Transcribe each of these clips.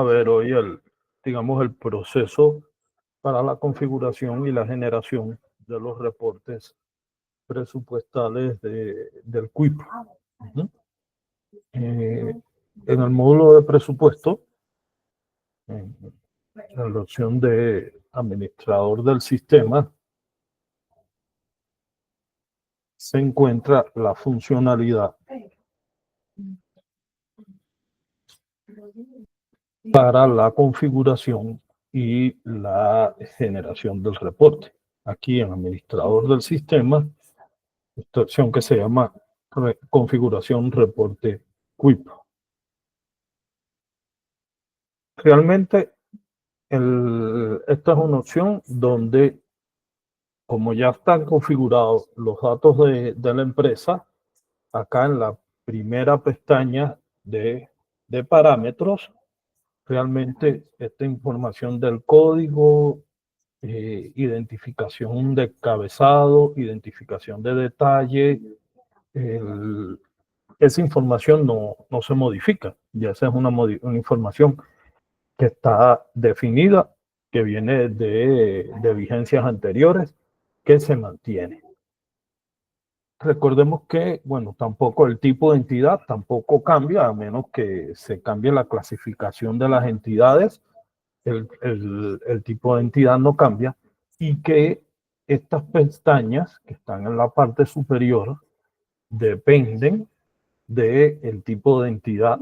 a ver hoy digamos, el proceso para la configuración y la generación de los reportes presupuestales del QIP. En el módulo de presupuesto, en la opción de administrador del sistema, se encuentra la funcionalidad para la configuración y la generación del reporte. Aquí en administrador del sistema, esta opción que se llama configuración reporte QIP. Realmente esta es una opción donde, como ya están configurados los datos de la empresa, acá en la primera pestaña de parámetros, realmente esta información del código, identificación de cabezado, identificación de detalle, esa información no se modifica. Ya esa es una información que está definida, que viene de vigencias anteriores, que se mantiene. Recordemos que, bueno, tampoco el tipo de entidad tampoco cambia, a menos que se cambie la clasificación de las entidades. El tipo de entidad no cambia, y que estas pestañas que están en la parte superior dependen del tipo de entidad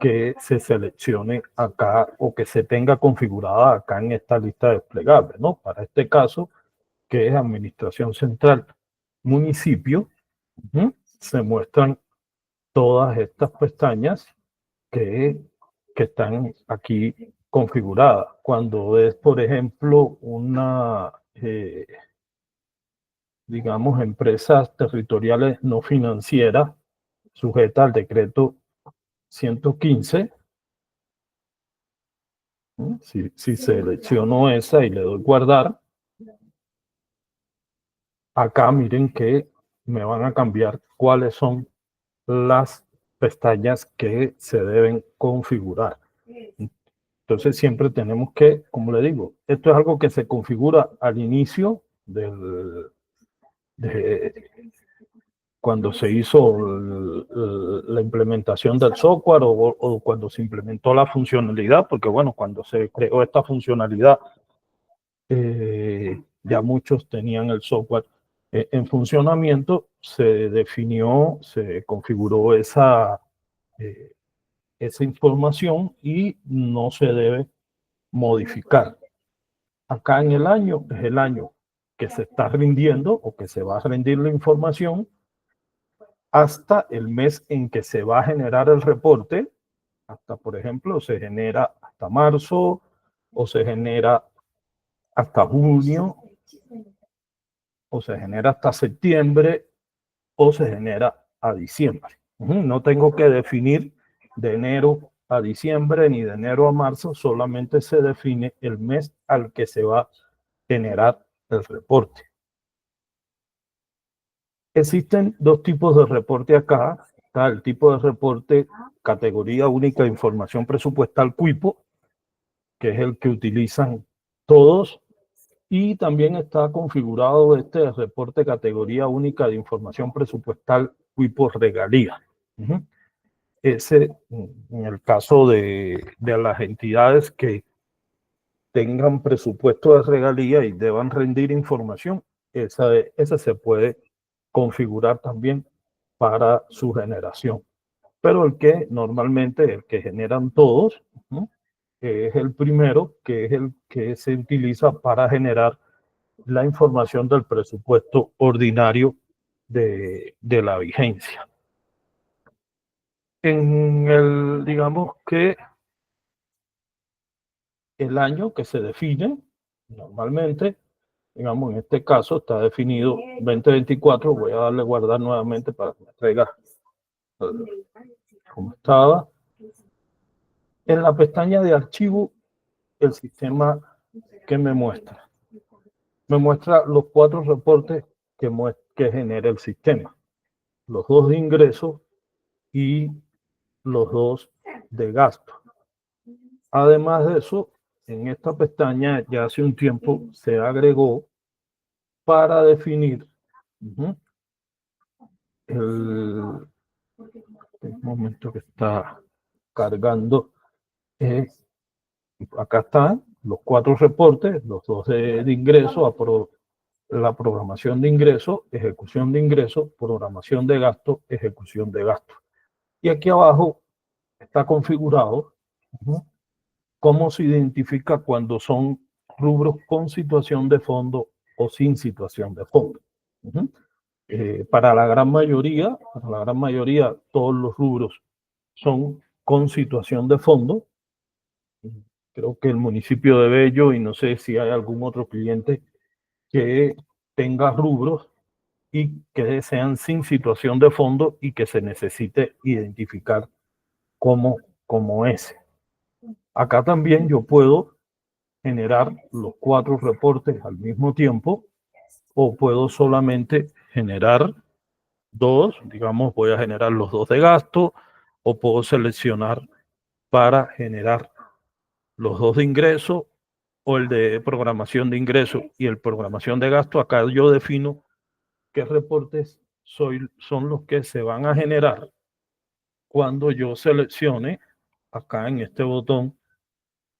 que se seleccione acá o que se tenga configurada acá en esta lista desplegable, ¿no? Para este caso, que es Administración Central Municipio, se muestran todas estas pestañas que están aquí configuradas. Cuando es, por ejemplo, una, digamos, empresas territoriales no financieras sujeta al decreto 115, si selecciono esa y le doy guardar, acá miren que me van a cambiar cuáles son las pestañas que se deben configurar. Entonces siempre tenemos que, como le digo, esto es algo que se configura al inicio cuando se hizo la implementación del software o cuando se implementó la funcionalidad, porque bueno, cuando se creó esta funcionalidad, ya muchos tenían el software en funcionamiento, se definió, se configuró esa información y no se debe modificar. Acá en el año, es el año que se está rindiendo o que se va a rendir la información, hasta el mes en que se va a generar el reporte. Hasta, por ejemplo, se genera hasta marzo, o se genera hasta junio, o se genera hasta septiembre, o se genera a diciembre. No tengo que definir de enero a diciembre ni de enero a marzo, solamente se define el mes al que se va a generar el reporte. Existen dos tipos de reporte acá. Está el tipo de reporte categoría única de información presupuestal QUIPO, que es el que utilizan todos, y también está configurado este reporte categoría única de información presupuestal QUIPO regalía. Ese, en el caso de las entidades que tengan presupuesto de regalía y deban rendir información, esa se puede configurar también para su generación. Pero el que generan todos, es el primero, que es el que se utiliza para generar la información del presupuesto ordinario de la vigencia. Digamos que el año que se define normalmente, digamos, en este caso está definido 2024. Voy a darle guardar nuevamente para que me traiga como estaba. En la pestaña de archivo, el sistema que me muestra los 4 reportes que genera el sistema: los 2 de ingresos y los 2 de gasto. Además de eso, en esta pestaña ya hace un tiempo se agregó para definir el momento que está cargando. Acá están los 4 reportes, los 2 de ingreso, la programación de ingreso, ejecución de ingreso, programación de gasto, ejecución de gasto. Y aquí abajo está configurado cómo se identifica cuando son rubros con situación de fondo o sin situación de fondo. Para la gran mayoría, todos los rubros son con situación de fondo. Creo que el municipio de Bello, y no sé si hay algún otro cliente que tenga rubros y que sean sin situación de fondo y que se necesite identificar como ese. Acá también yo puedo generar los 4 reportes al mismo tiempo o puedo solamente generar 2, digamos, voy a generar los 2 de gasto o puedo seleccionar para generar los 2 de ingreso o el de programación de ingreso y el programación de gasto. Acá yo defino qué reportes son los que se van a generar cuando yo seleccione acá en este botón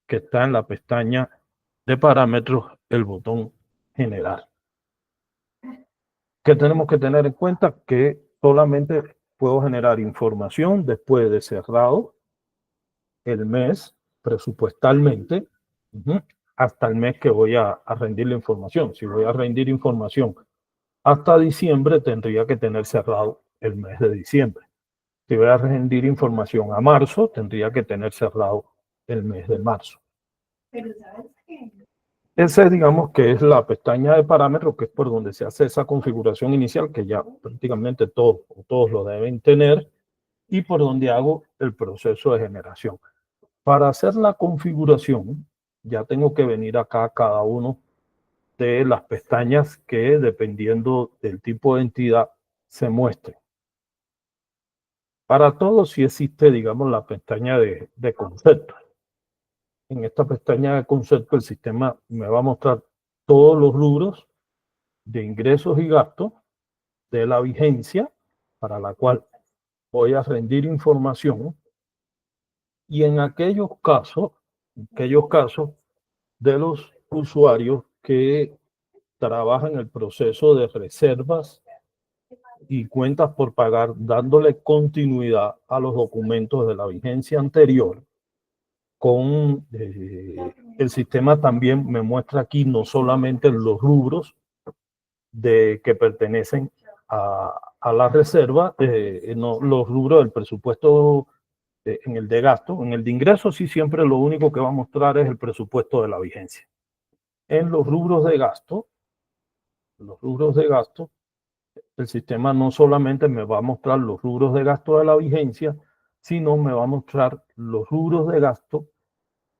que está en la pestaña de parámetros, el botón generar. ¿Qué tenemos que tener en cuenta? Que solamente puedo generar información después de cerrado el mes presupuestalmente, hasta el mes que voy a rendir la información. Si voy a rendir información hasta diciembre, tendría que tener cerrado el mes de diciembre. Si voy a rendir información a marzo, tendría que tener cerrado el mes de marzo. Ese, digamos, que es la pestaña de parámetros, que es por donde se hace esa configuración inicial, que ya prácticamente todos lo deben tener, y por donde hago el proceso de generación. Para hacer la configuración, ya tengo que venir acá a cada uno de las pestañas que, dependiendo del tipo de entidad, se muestre. Para todos sí existe, digamos, la pestaña de conceptos. En esta pestaña de conceptos, el sistema me va a mostrar todos los rubros de ingresos y gastos de la vigencia para la cual voy a rendir información, y en aquellos casos de los usuarios que trabajan el proceso de reservas y cuentas por pagar, dándole continuidad a los documentos de la vigencia anterior. Con el sistema también me muestra aquí no solamente los rubros que pertenecen a la reserva, no, los rubros del presupuesto en el de gasto. En el de ingresos sí, siempre lo único que va a mostrar es el presupuesto de la vigencia. En los rubros de gasto, el sistema no solamente me va a mostrar los rubros de gasto de la vigencia, sino me va a mostrar los rubros de gasto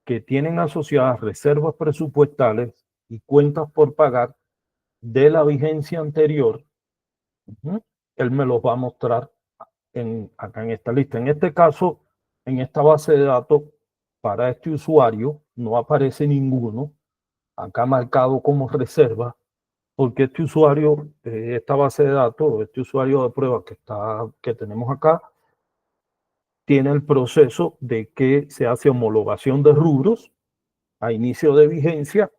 que tienen asociadas reservas presupuestales y cuentas por pagar de la vigencia anterior. Él me los va a mostrar acá en esta lista. En este caso, en esta base de datos, para este usuario no aparece ninguno acá marcado como reserva, porque este usuario, esta base de datos, este usuario de prueba que tenemos acá, tiene el proceso de que se hace homologación de rubros a inicio de vigencia,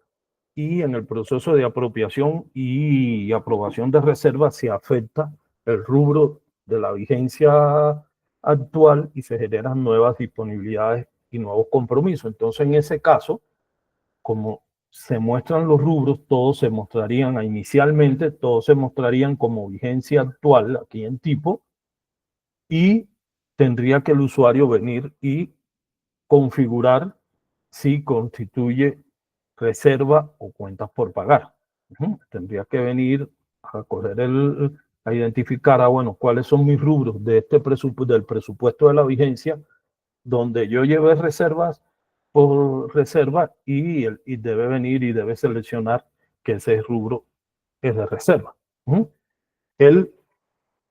y en el proceso de apropiación y aprobación de reservas se afecta el rubro de la vigencia actual y se generan nuevas disponibilidades y nuevos compromisos. Entonces, en ese caso, como se muestran los rubros, todos se mostrarían inicialmente, todos se mostrarían como vigencia actual aquí en tipo, y tendría que el usuario venir y configurar si constituye reserva o cuentas por pagar. Tendría que venir a coger a identificar, bueno, cuáles son mis rubros de del presupuesto de la vigencia, donde yo llevé reservas por reserva, y debe venir y debe seleccionar que ese rubro es de reserva. Él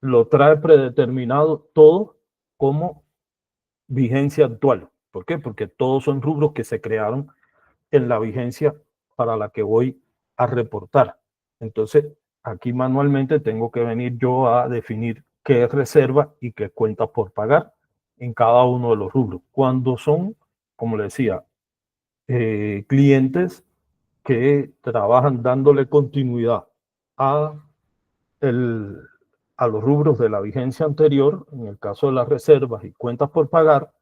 lo trae predeterminado todo como vigencia actual. ¿Por qué? Porque todos son rubros que se crearon en la vigencia para la que voy a reportar. Entonces, aquí manualmente tengo que venir yo a definir qué es reserva y qué es cuenta por pagar en cada uno de los rubros. Cuando son, como le decía, clientes que trabajan dándole continuidad a, el, a los rubros de la vigencia anterior, en el caso de las reservas y cuentas por pagar,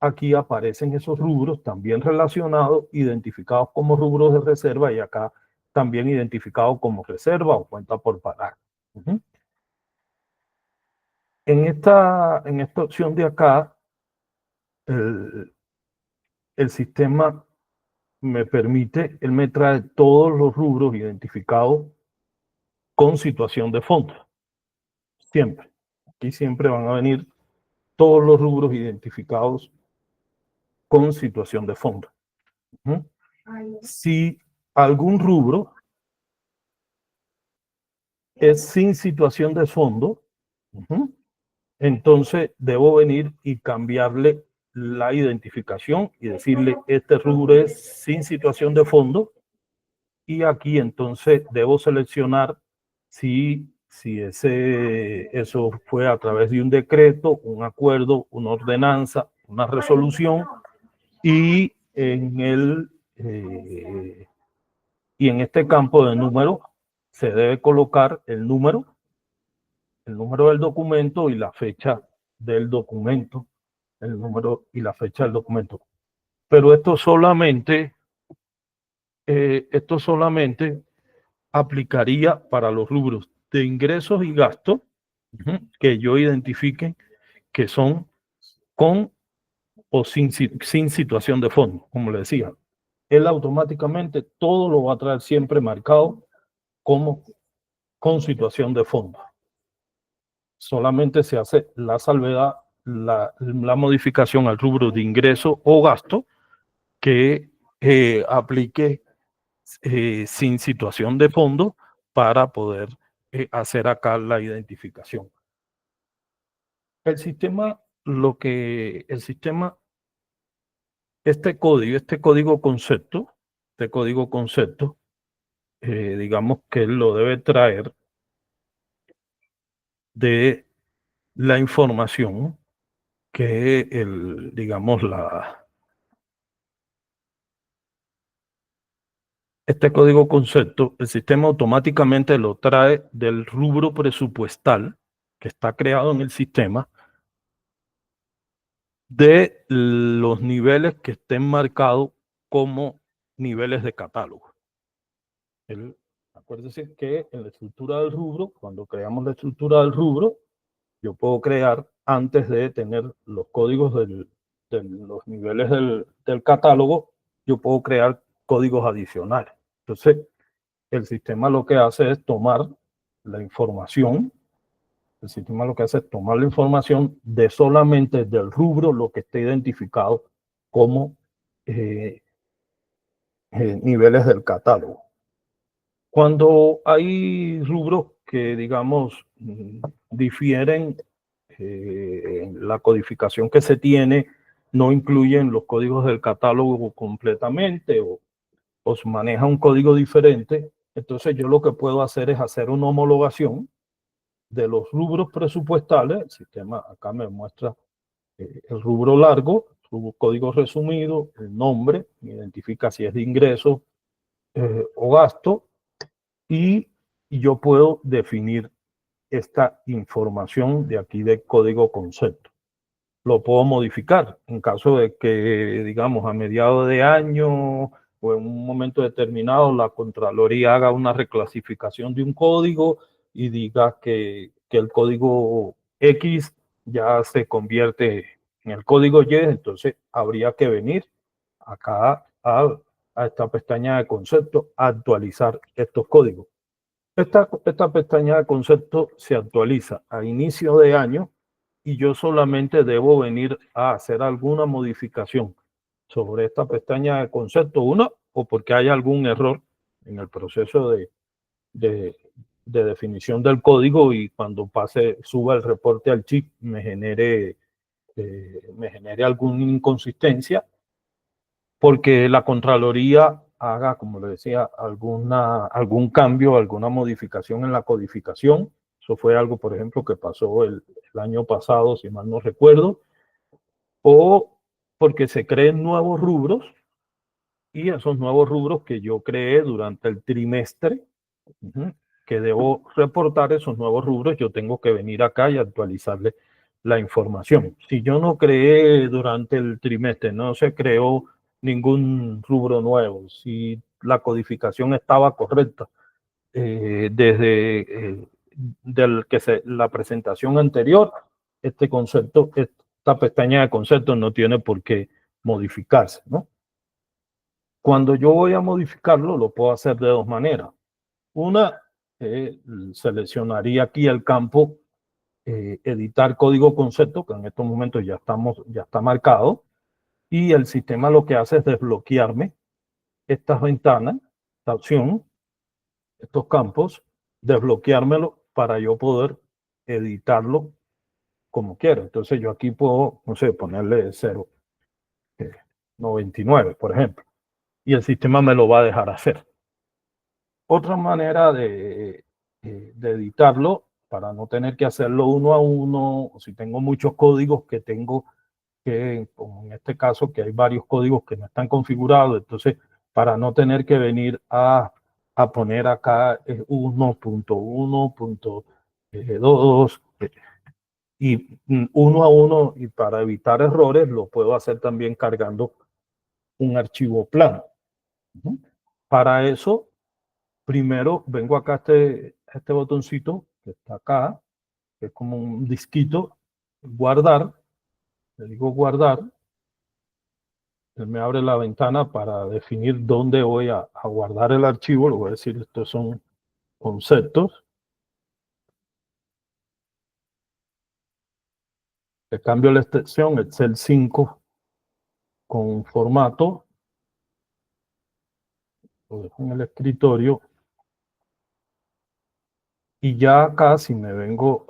aquí aparecen esos rubros también relacionados, identificados como rubros de reserva y acá también identificados como reserva o cuenta por pagar. En esta opción de acá, el, el sistema me permite, él me trae todos los rubros identificados con situación de fondo. Siempre. Aquí siempre van a venir todos los rubros identificados con situación de fondo. Si algún rubro es sin situación de fondo, entonces debo venir y cambiarle la identificación y decirle este rubro es sin situación de fondo, y aquí entonces debo seleccionar si eso fue a través de un decreto, un acuerdo, una ordenanza, una resolución, y y en este campo de número se debe colocar el número del documento y la fecha del documento, el número y la fecha del documento. Pero esto solamente aplicaría para los rubros de ingresos y gastos que yo identifique que son con o sin situación de fondo, como le decía. Él automáticamente todo lo va a traer siempre marcado como con situación de fondo. Solamente se hace la salvedad, la modificación al rubro de ingreso o gasto que aplique sin situación de fondo para poder hacer acá la identificación. El sistema, este código concepto, digamos que él lo debe traer de la información que este código concepto, el sistema automáticamente lo trae del rubro presupuestal que está creado en el sistema, de los niveles que estén marcados como niveles de catálogo. Acuérdense que en la estructura del rubro, cuando creamos la estructura del rubro, yo puedo crear, antes de tener los códigos de los niveles del catálogo, yo puedo crear códigos adicionales. Entonces, el sistema lo que hace es tomar la información, de solamente del rubro, lo que esté identificado como niveles del catálogo. Cuando hay rubros que, digamos, difieren, la codificación que se tiene no incluyen los códigos del catálogo completamente o se maneja un código diferente, entonces yo lo que puedo hacer es hacer una homologación de los rubros presupuestales. El sistema acá me muestra el rubro largo, código resumido, el nombre, me identifica si es de ingreso o gasto, y yo puedo definir esta información de aquí del código concepto. Lo puedo modificar en caso de que, digamos, a mediados de año o en un momento determinado la Contraloría haga una reclasificación de un código y diga que el código X ya se convierte en el código Y, entonces habría que venir acá a esta pestaña de concepto a actualizar estos códigos. Esta pestaña de concepto se actualiza a inicio de año y yo solamente debo venir a hacer alguna modificación sobre esta pestaña de concepto, o porque haya algún error en el proceso de definición del código y cuando suba el reporte al chip me genere me genere alguna inconsistencia, porque la Contraloría haga, como le decía, algún cambio, alguna modificación en la codificación. Eso fue algo, por ejemplo, que pasó el año pasado, si mal no recuerdo, o porque se creen nuevos rubros, y esos nuevos rubros que yo creé durante el trimestre, que debo reportar esos nuevos rubros, yo tengo que venir acá y actualizarle la información. Si yo no creé durante el trimestre, no se creó ningún rubro nuevo, si la codificación estaba correcta desde la presentación anterior, este concepto, esta pestaña de conceptos no tiene por qué modificarse, ¿no? Cuando yo voy a modificarlo, lo puedo hacer de dos maneras. Una, seleccionaría aquí el campo editar código concepto, que en estos momentos ya está marcado, y el sistema lo que hace es desbloquearme estas ventanas, esta opción, estos campos, desbloqueármelo para yo poder editarlo como quiero. Entonces yo aquí puedo, no sé, ponerle 0,99, por ejemplo, y el sistema me lo va a dejar hacer. Otra manera de editarlo, para no tener que hacerlo uno a uno, o si tengo muchos códigos que tengo que, como en este caso, que hay varios códigos que no están configurados, entonces, para no tener que venir a poner acá 1.1.2 y uno a uno, y para evitar errores, lo puedo hacer también cargando un archivo plano. Para eso, primero vengo acá a este botoncito que está acá, que es como un disquito, guardar, le digo guardar, él me abre la ventana para definir dónde voy a guardar el archivo, le voy a decir, estos son conceptos, le cambio la extensión Excel 5 con formato, lo dejo en el escritorio, y ya acá si me vengo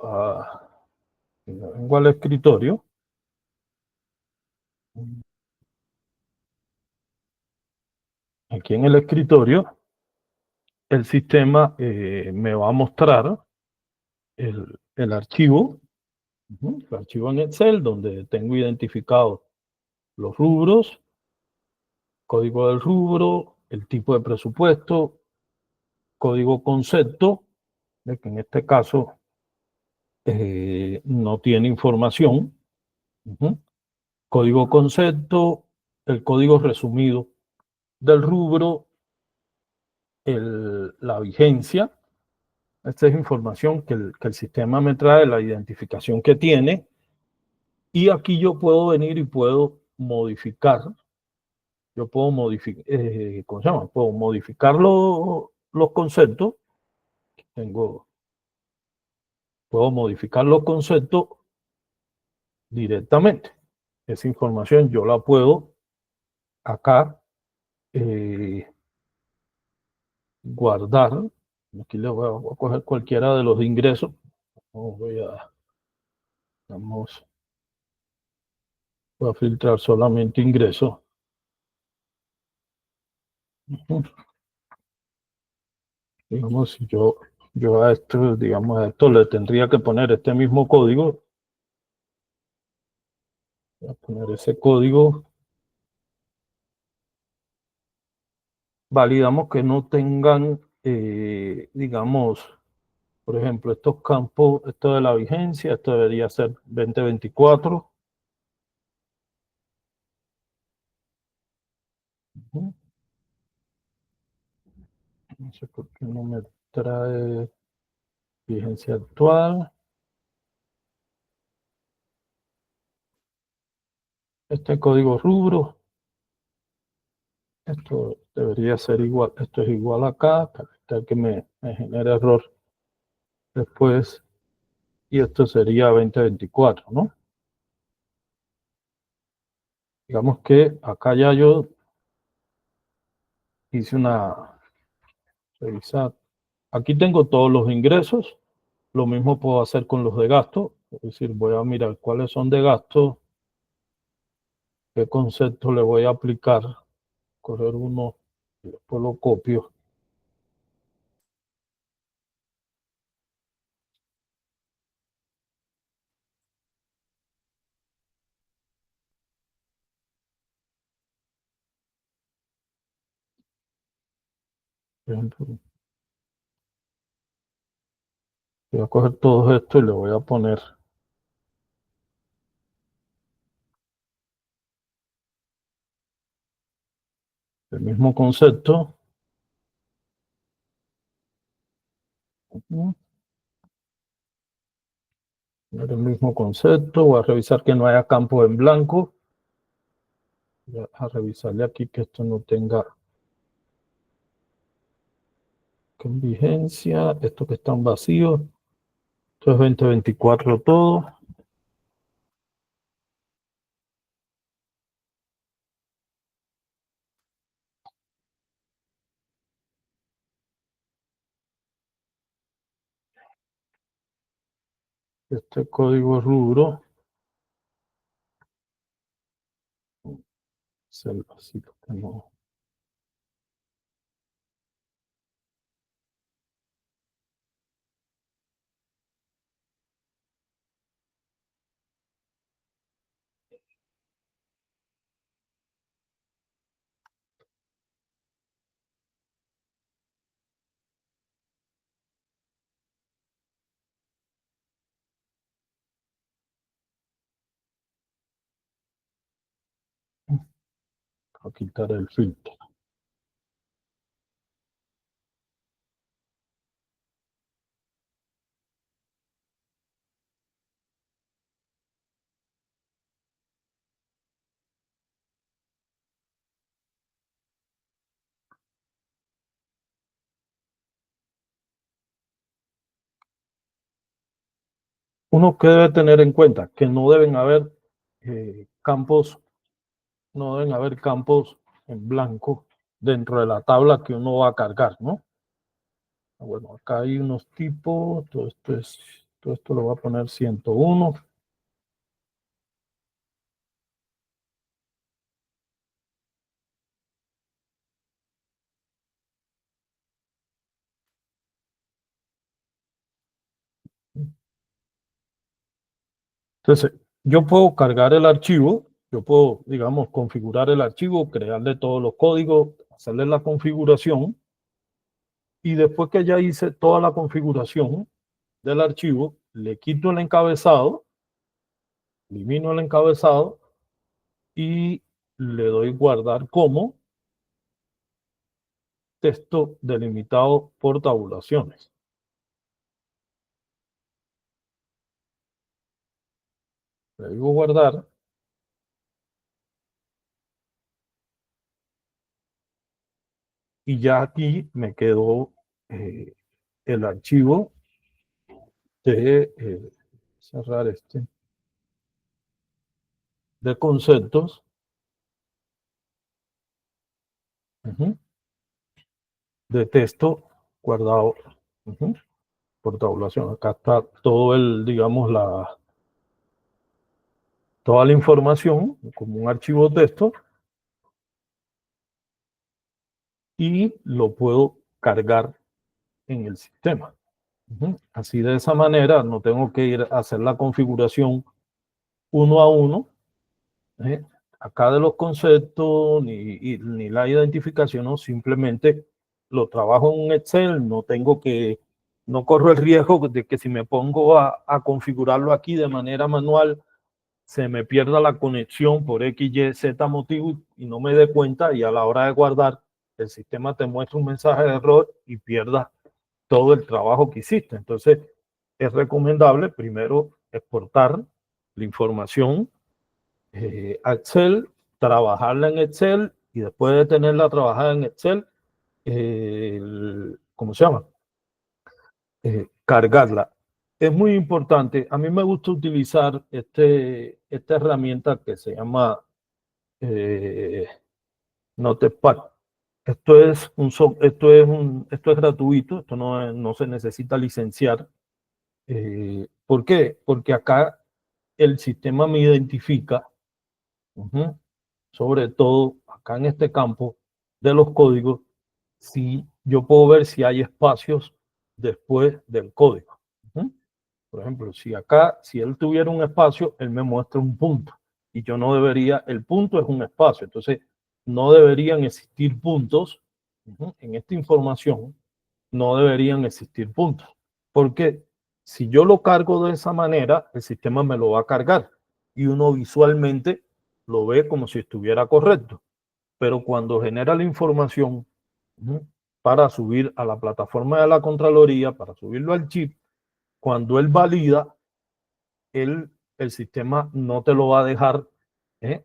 al escritorio, aquí en el escritorio, el sistema me va a mostrar el archivo, el archivo en Excel, donde tengo identificados los rubros, código del rubro, el tipo de presupuesto, código concepto, que en este caso no tiene información, código concepto, el código resumido del rubro, la vigencia. Esta es información que el sistema me trae, la identificación que tiene, y aquí yo puedo venir y puedo modificar. Yo puedo modificar, ¿cómo se llama? Puedo modificar los conceptos. Puedo modificar los conceptos directamente. Esa información yo la puedo acá guardar. Aquí le voy a coger cualquiera de los ingresos. Voy a filtrar solamente ingresos. Digamos, si yo a esto, digamos, a esto le tendría que poner este mismo código. Voy a poner ese código. Validamos que no tengan, digamos, por ejemplo, estos campos, esto de la vigencia, esto debería ser 2024. No sé por qué no me trae vigencia actual. Este código rubro, esto debería ser igual, esto es igual acá, para evitar que me genere error después, y esto sería 2024, ¿no? Digamos que acá ya yo hice una revisar. Aquí tengo todos los ingresos, lo mismo puedo hacer con los de gasto, es decir, voy a mirar cuáles son de gasto, qué concepto le voy a aplicar, correr uno y después lo copio. Por ejemplo, voy a coger todo esto y le voy a poner el mismo concepto. El mismo concepto, voy a revisar que no haya campos en blanco. Voy a revisarle aquí que esto no tenga vigencia, estos que están vacíos. Esto es 2024 todo. Este código rubro. Así lo tengo. A quitar el filtro. Uno que debe tener en cuenta que no deben haber campos, no deben haber campos en blanco dentro de la tabla que uno va a cargar, ¿no? Bueno, acá hay unos tipos, todo esto lo voy a poner 101. Entonces, yo puedo cargar el archivo, yo puedo, digamos, configurar el archivo, crearle todos los códigos, hacerle la configuración, y después que ya hice toda la configuración del archivo, le quito el encabezado, elimino el encabezado y le doy guardar como texto delimitado por tabulaciones. Le digo guardar. Y ya aquí me quedó el archivo de cerrar este de conceptos de texto guardado por tabulación. Acá está todo el, digamos, toda la información como un archivo texto y lo puedo cargar en el sistema. Así de esa manera no tengo que ir a hacer la configuración uno a uno, ¿eh? Acá de los conceptos ni la identificación, no, simplemente lo trabajo en Excel, no corro el riesgo de que si me pongo a configurarlo aquí de manera manual, se me pierda la conexión por X, Y, Z motivo y no me dé cuenta, y a la hora de guardar, el sistema te muestra un mensaje de error y pierdas todo el trabajo que hiciste. Entonces, es recomendable primero exportar la información a Excel, trabajarla en Excel y después de tenerla trabajada en Excel, ¿cómo se llama? Cargarla. Es muy importante. A mí me gusta utilizar esta herramienta que se llama Notepad. Esto es gratuito, esto no se necesita licenciar. ¿Por qué? Porque acá el sistema me identifica. sobre todo acá en este campo de los códigos, si yo puedo ver si hay espacios después del código. Por ejemplo, si acá, si él tuviera un espacio, él me muestra un punto y yo no debería, el punto es un espacio, entonces no deberían existir puntos en esta información, no deberían existir puntos, porque si yo lo cargo de esa manera, el sistema me lo va a cargar y uno visualmente lo ve como si estuviera correcto, pero cuando genera la información para subir a la plataforma de la Contraloría, para subirlo al chip, cuando él valida, el sistema no te lo va a dejar,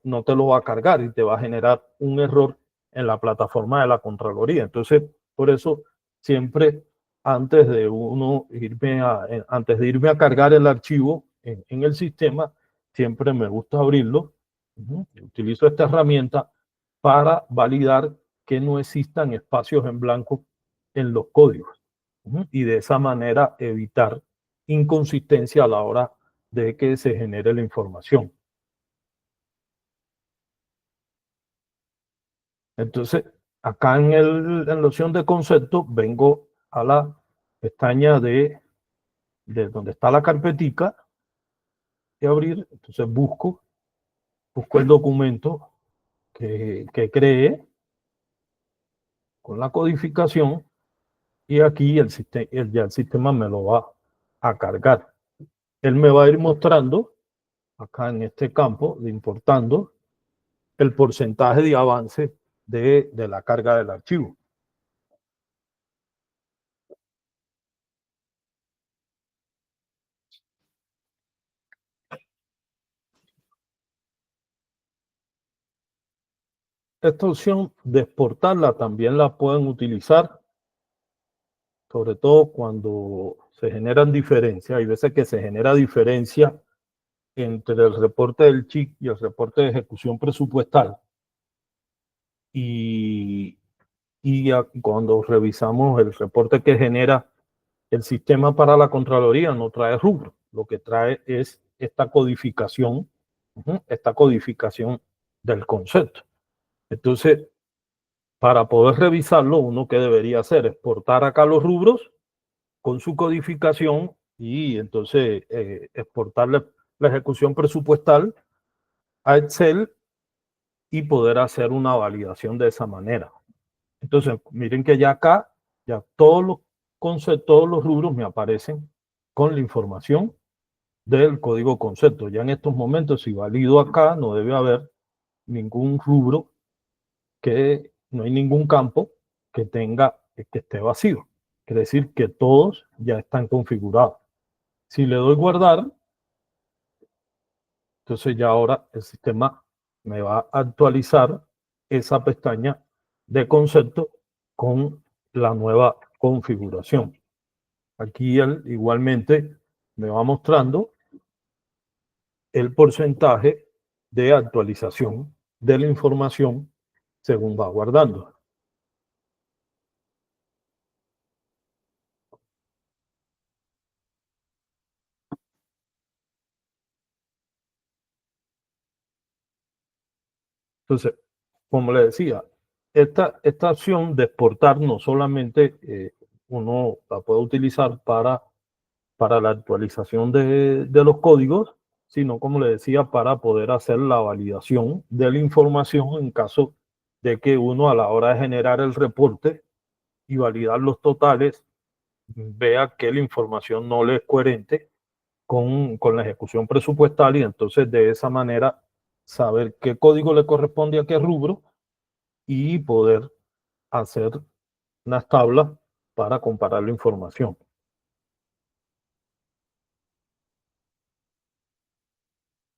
no te lo va a cargar y te va a generar un error en la plataforma de la Contraloría. Entonces, por eso siempre antes de irme a cargar el archivo en el sistema, siempre me gusta abrirlo. Utilizo esta herramienta para validar que no existan espacios en blanco en los códigos y de esa manera evitar inconsistencia a la hora de que se genere la información. Entonces, acá en la opción de concepto, vengo a la pestaña de donde está la carpetica de abrir. Entonces busco el documento que creé con la codificación y aquí ya el sistema me lo va a cargar. Él me va a ir mostrando acá en este campo de importando el porcentaje de avance de la carga del archivo. Esta opción de exportarla también la pueden utilizar, sobre todo cuando se generan diferencias. Hay veces que se genera diferencia entre el reporte del CHIC y el reporte de ejecución presupuestal. Y, cuando revisamos el reporte que genera el sistema para la Contraloría, no trae rubro. Lo que trae es esta codificación del concepto. Entonces, para poder revisarlo, uno que debería hacer es exportar acá los rubros con su codificación y entonces exportarle la ejecución presupuestal a Excel y poder hacer una validación de esa manera. Entonces, miren que ya acá, ya todos los conceptos, todos los rubros me aparecen con la información del código concepto. Ya en estos momentos, si valido acá, no debe haber ningún rubro no hay ningún campo que esté vacío. Quiere decir que todos ya están configurados. Si le doy guardar, entonces ya ahora el sistema me va a actualizar esa pestaña de concepto con la nueva configuración. Aquí él igualmente me va mostrando el porcentaje de actualización de la información según va guardando. Entonces, como le decía, esta acción de exportar no solamente uno la puede utilizar para la actualización de los códigos, sino, como le decía, para poder hacer la validación de la información en caso de que uno a la hora de generar el reporte y validar los totales vea que la información no le es coherente con la ejecución presupuestal y entonces de esa manera saber qué código le corresponde a qué rubro y poder hacer unas tablas para comparar la información.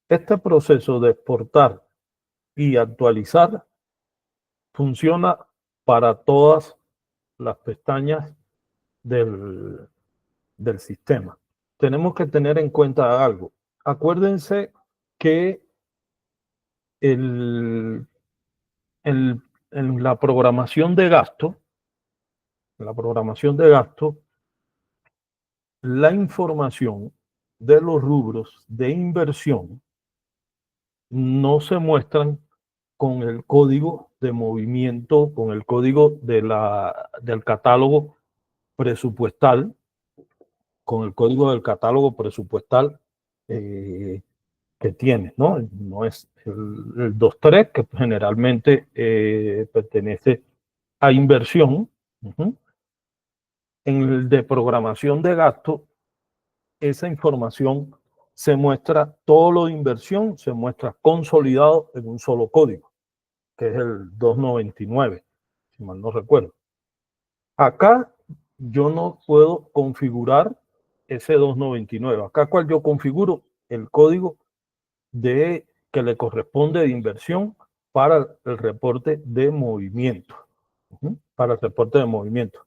Este proceso de exportar y actualizar funciona para todas las pestañas del sistema. Tenemos que tener en cuenta algo. Acuérdense que el, en la programación de gasto, la información de los rubros de inversión no se muestran con el código de movimiento, con el código del catálogo presupuestal, con el código del catálogo presupuestal que tiene, ¿no? No es el 2.3, que generalmente pertenece a inversión. En el de programación de gasto, esa información se muestra, todo lo de inversión se muestra consolidado en un solo código, que es el 299, si mal no recuerdo. Acá yo no puedo configurar ese 299. Acá, ¿cuál yo configuro? El código que le corresponde de inversión para el reporte de movimiento. Para el reporte de movimiento.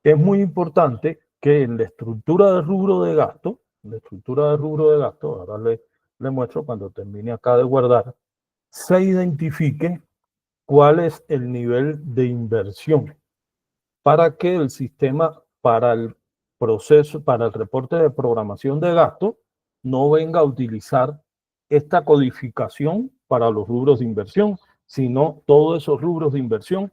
Es muy importante que en la estructura de rubro de gasto, ahora le muestro cuando termine acá de guardar, se identifique cuál es el nivel de inversión para que el sistema, para el proceso, para el reporte de programación de gasto, no venga a utilizar esta codificación para los rubros de inversión, sino todos esos rubros de inversión,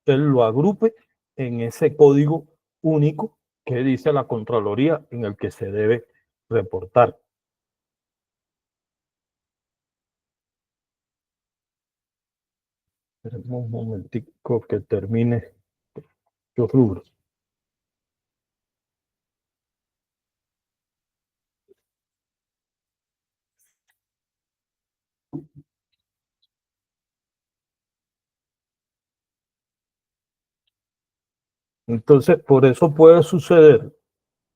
él lo agrupe en ese código único que dice la Contraloría en el que se debe reportar. Esperemos un momentico que termine los rubros. Entonces, por eso puede suceder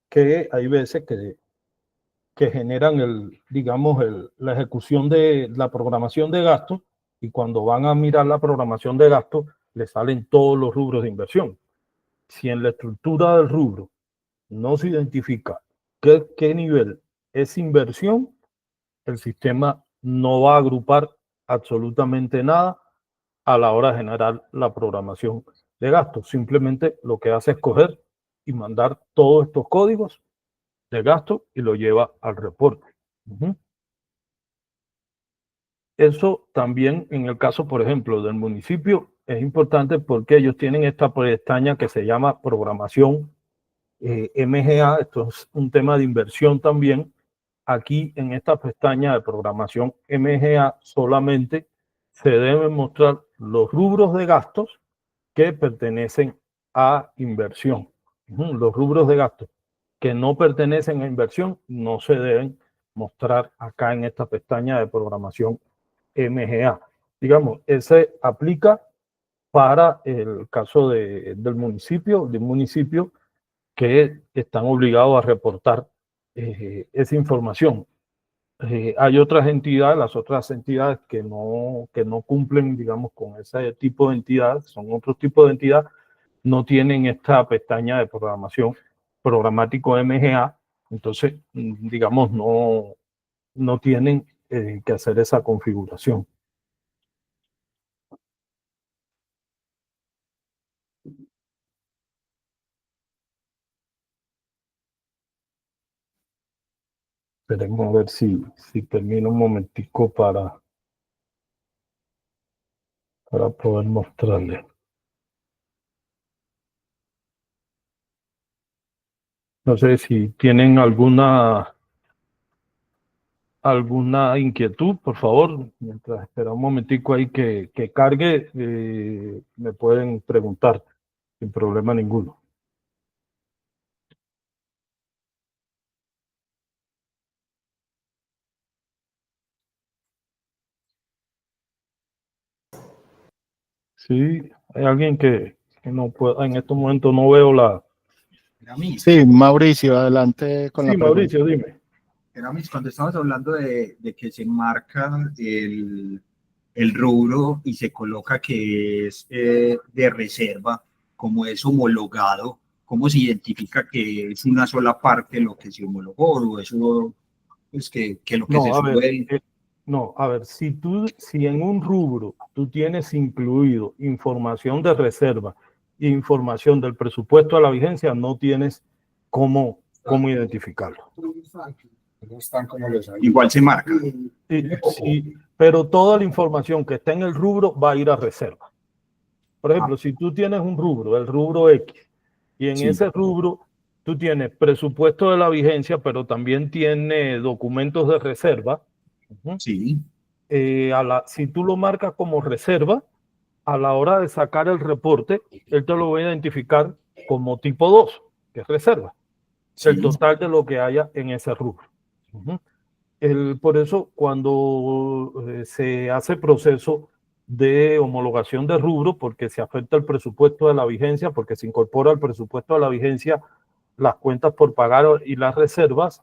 que hay veces que generan digamos, la ejecución de la programación de gastos, y cuando van a mirar la programación de gastos, le salen todos los rubros de inversión. Si en la estructura del rubro no se identifica qué nivel es inversión, el sistema no va a agrupar absolutamente nada a la hora de generar la programación de gastos. Simplemente lo que hace es coger y mandar todos estos códigos de gasto y lo lleva al reporte. Eso también en el caso, por ejemplo, del municipio es importante porque ellos tienen esta pestaña que se llama programación MGA. Esto es un tema de inversión también. Aquí en esta pestaña de programación MGA solamente se deben mostrar los rubros de gastos que pertenecen a inversión. Los rubros de gastos que no pertenecen a inversión no se deben mostrar acá en esta pestaña de programación MGA. Digamos, ese aplica para el caso del municipio, que están obligados a reportar esa información. Hay otras entidades, las otras entidades que no cumplen, digamos, con ese tipo de entidades, son otro tipo de entidad, no tienen esta pestaña de programación programático MGA, entonces, digamos, no tienen que hacer esa configuración. Esperemos a ver si termino un momentico para poder mostrarles. No sé si tienen alguna inquietud, por favor. Mientras espera un momentico ahí que cargue, me pueden preguntar sin problema ninguno. Sí, hay alguien que no puede, en estos momentos no veo la... Sí, Mauricio, adelante con la pregunta. Sí, Mauricio, dime. Eramis, cuando estamos hablando de que se marca el rubro y se coloca que es de reserva, como es homologado, ¿cómo se identifica que es una sola parte lo que se homologó o eso pues que lo que No, se a ver, sube? no, a ver, si en un rubro tú tienes incluido información de reserva e información del presupuesto a la vigencia, no tienes cómo identificarlo. No están como los hay. Igual se marca. Sí, pero toda la información que está en el rubro va a ir a reserva. Por ejemplo, si tú tienes un rubro, el rubro X, y en Sí. ese rubro tú tienes presupuesto de la vigencia, pero también tiene documentos de reserva. Sí. Si tú lo marcas como reserva, a la hora de sacar el reporte, él te lo va a identificar como tipo 2, que es reserva. Sí. El total de lo que haya en ese rubro. Por eso, cuando se hace proceso de homologación de rubro, porque se afecta el presupuesto de la vigencia, porque se incorpora al presupuesto de la vigencia las cuentas por pagar y las reservas,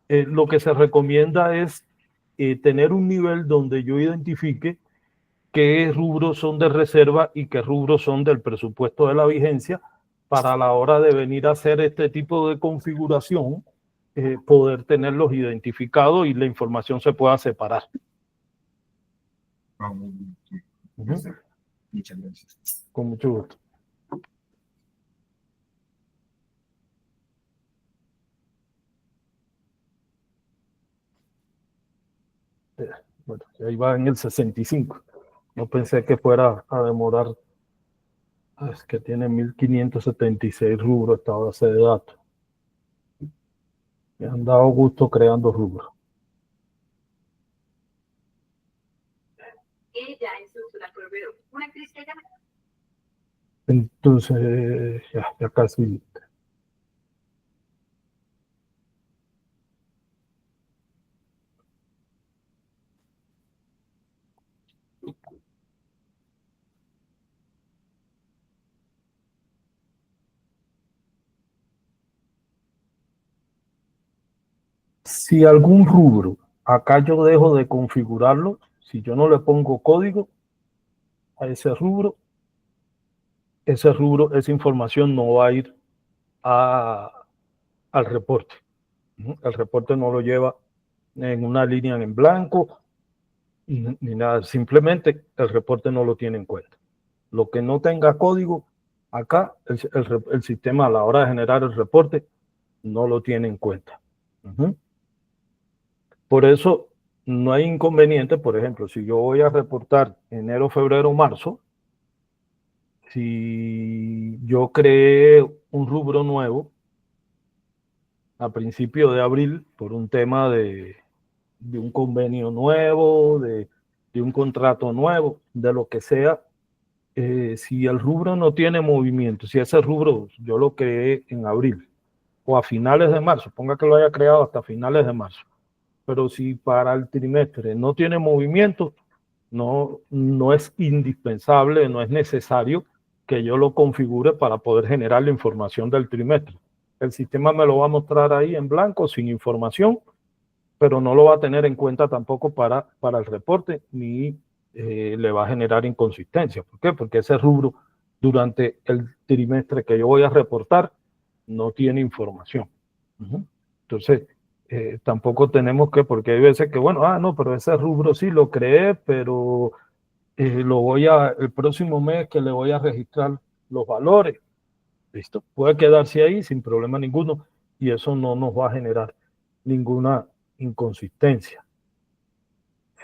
lo que se recomienda es tener un nivel donde yo identifique qué rubros son de reserva y qué rubros son del presupuesto de la vigencia, para la hora de venir a hacer este tipo de configuración, poder tenerlos identificados y la información se pueda separar. Muchas gracias. Con mucho gusto. Bueno, ahí va en el 65. No pensé que fuera a demorar. Es que tiene 1576 rubros esta base de datos. Me han dado gusto creando rubros. Ella es Úrsula Corbero, una actriz que llama. Entonces, ya casi. Si algún rubro, acá yo dejo de configurarlo, si yo no le pongo código a ese rubro, esa información no va a ir al reporte. El reporte no lo lleva en una línea en blanco ni nada, simplemente el reporte no lo tiene en cuenta. Lo que no tenga código, acá el sistema a la hora de generar el reporte no lo tiene en cuenta. Por eso no hay inconveniente, por ejemplo, si yo voy a reportar enero, febrero, marzo, si yo creé un rubro nuevo a principio de abril por un tema de un convenio nuevo, de un contrato nuevo, de lo que sea, si el rubro no tiene movimiento, si ese rubro yo lo creé en abril o a finales de marzo, ponga que lo haya creado hasta finales de marzo, pero si para el trimestre no tiene movimiento, no es indispensable, no es necesario que yo lo configure para poder generar la información del trimestre. El sistema me lo va a mostrar ahí en blanco, sin información, pero no lo va a tener en cuenta tampoco para el reporte, ni le va a generar inconsistencia. ¿Por qué? Porque ese rubro durante el trimestre que yo voy a reportar no tiene información. Entonces, tampoco tenemos que, porque hay veces que, bueno, no, pero ese rubro sí lo creé, pero el próximo mes que le voy a registrar los valores, ¿listo? Puede quedarse ahí sin problema ninguno y eso no nos va a generar ninguna inconsistencia.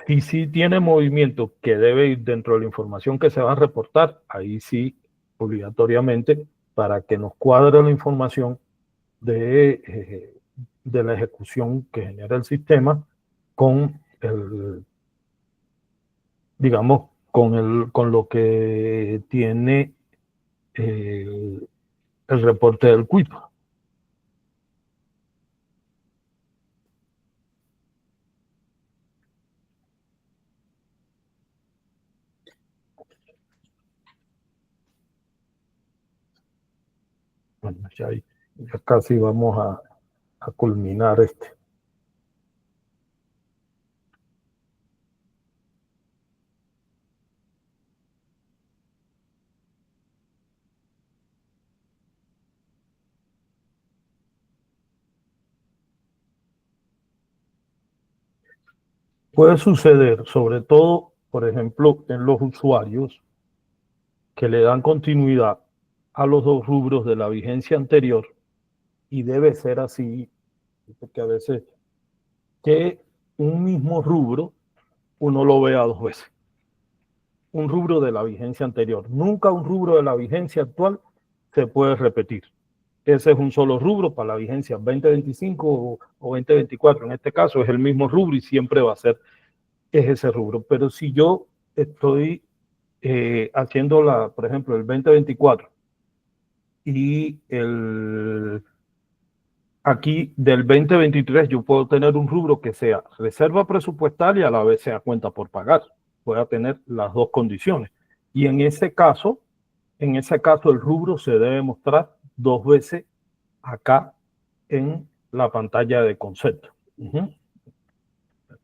Y si tiene movimiento que debe ir dentro de la información que se va a reportar, ahí sí, obligatoriamente, para que nos cuadre la información de la ejecución que genera el sistema con digamos, con lo que tiene el reporte del QIP. Bueno, ya casi vamos a culminar este. Puede suceder, sobre todo, por ejemplo, en los usuarios que le dan continuidad a los dos rubros de la vigencia anterior, y debe ser así, porque a veces que un mismo rubro uno lo vea dos veces. Un rubro de la vigencia anterior. Nunca un rubro de la vigencia actual se puede repetir. Ese es un solo rubro para la vigencia 2025 o 2024. En este caso es el mismo rubro y siempre va a ser ese rubro. Pero si yo estoy haciendo, por ejemplo, el 2024 y aquí del 2023 yo puedo tener un rubro que sea reserva presupuestal y a la vez sea cuenta por pagar. Pueda tener las dos condiciones. Y en ese caso el rubro se debe mostrar dos veces acá en la pantalla de concepto.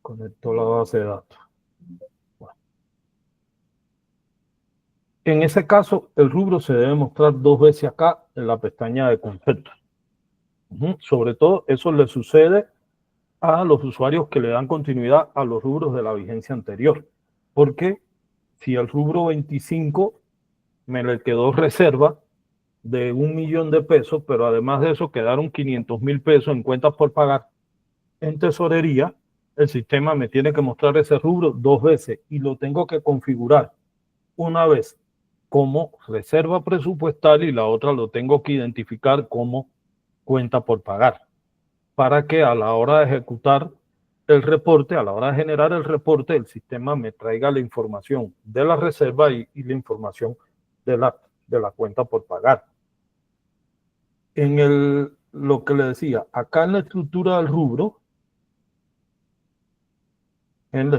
Conecto la base de datos. Bueno. En ese caso, el rubro se debe mostrar dos veces acá en la pestaña de concepto. Sobre todo, eso le sucede a los usuarios que le dan continuidad a los rubros de la vigencia anterior. Porque si el rubro 25 me le quedó reserva de 1 millón de pesos, pero además de eso quedaron 500,000 pesos en cuentas por pagar en tesorería, el sistema me tiene que mostrar ese rubro dos veces y lo tengo que configurar una vez como reserva presupuestal y la otra lo tengo que identificar como cuenta por pagar, para que a la hora de ejecutar el reporte, a la hora de generar el reporte, el sistema me traiga la información de la reserva y la información de la cuenta por pagar. En lo que le decía, acá en la estructura del rubro, en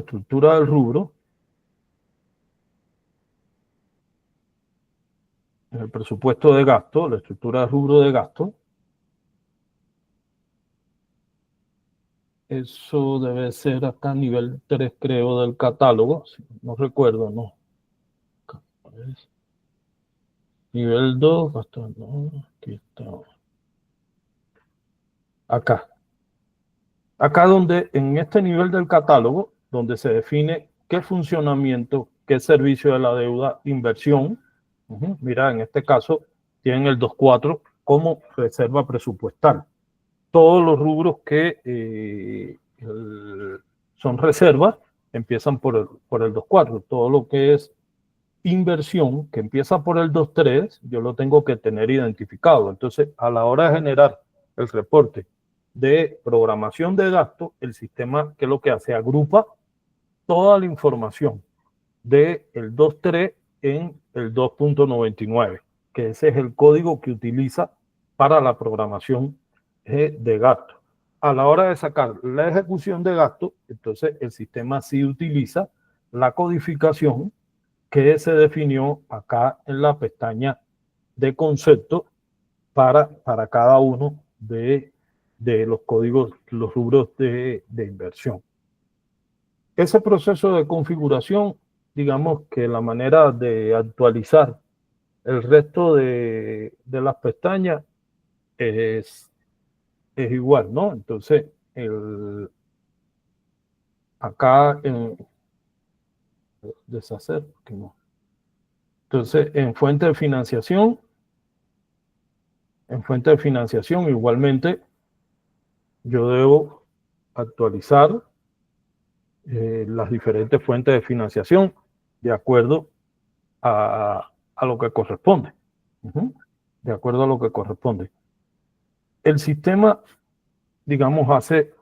el presupuesto de gasto, la estructura de rubro de gasto, eso debe ser acá a nivel 3, creo, del catálogo, no recuerdo, no. Nivel 2, gasto, no, aquí está. Acá donde, en este nivel del catálogo, donde se define qué funcionamiento, qué servicio de la deuda, inversión. Mira, en este caso tienen el 2.4 como reserva presupuestal. Todos los rubros que son reservas empiezan por el 2.4. Todo lo que es inversión, que empieza por el 2.3, yo lo tengo que tener identificado. Entonces, a la hora de generar el reporte de programación de gasto, el sistema, ¿qué es lo que hace? Agrupa toda la información del 2.3 en el 2.99, que ese es el código que utiliza para la programación de gasto. A la hora de sacar la ejecución de gasto, entonces el sistema sí utiliza la codificación que se definió acá en la pestaña de concepto para cada uno de los códigos, los rubros de inversión. Ese proceso de configuración, digamos que la manera de actualizar el resto de las pestañas es igual, ¿no? Entonces, acá en deshacer, que no. Entonces, en fuente de financiación, igualmente, yo debo actualizar las diferentes fuentes de financiación de acuerdo a lo que corresponde. De acuerdo a lo que corresponde. El sistema, digamos, hace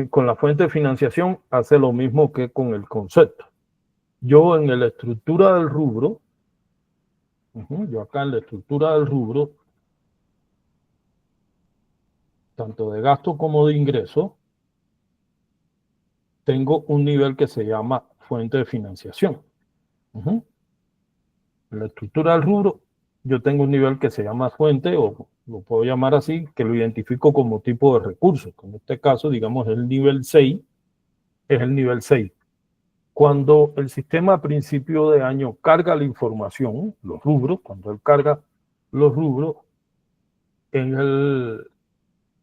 con la fuente de financiación, hace lo mismo que con el concepto. Yo en la estructura del rubro, yo acá en la estructura del rubro, tanto de gasto como de ingreso, tengo un nivel que se llama fuente de financiación. En la estructura del rubro, yo tengo un nivel que se llama fuente, o lo puedo llamar así, que lo identifico como tipo de recursos. En este caso, digamos, el nivel 6 es el nivel 6. Cuando el sistema a principio de año carga la información, los rubros, cuando él carga los rubros,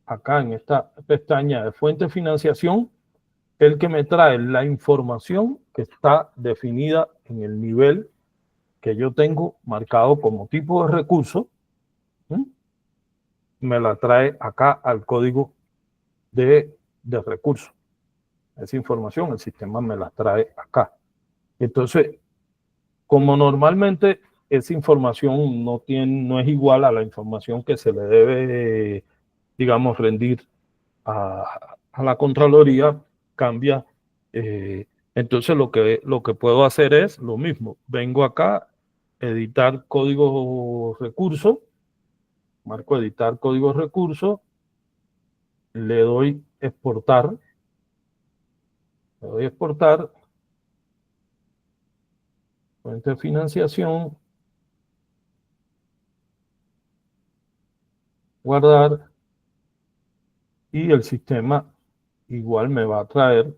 acá en esta pestaña de fuente de financiación, el que me trae la información que está definida en el nivel que yo tengo marcado como tipo de recurso, me la trae acá al código de recurso. esa información, el sistema me la trae acá. Entonces, como normalmente esa información no es igual a la información que se le debe, digamos, rendir a la Contraloría, cambia. Entonces lo que puedo hacer es lo mismo. Vengo acá, editar código recurso, marco editar código recurso, le doy exportar, fuente de financiación, guardar, y el sistema igual me va a traer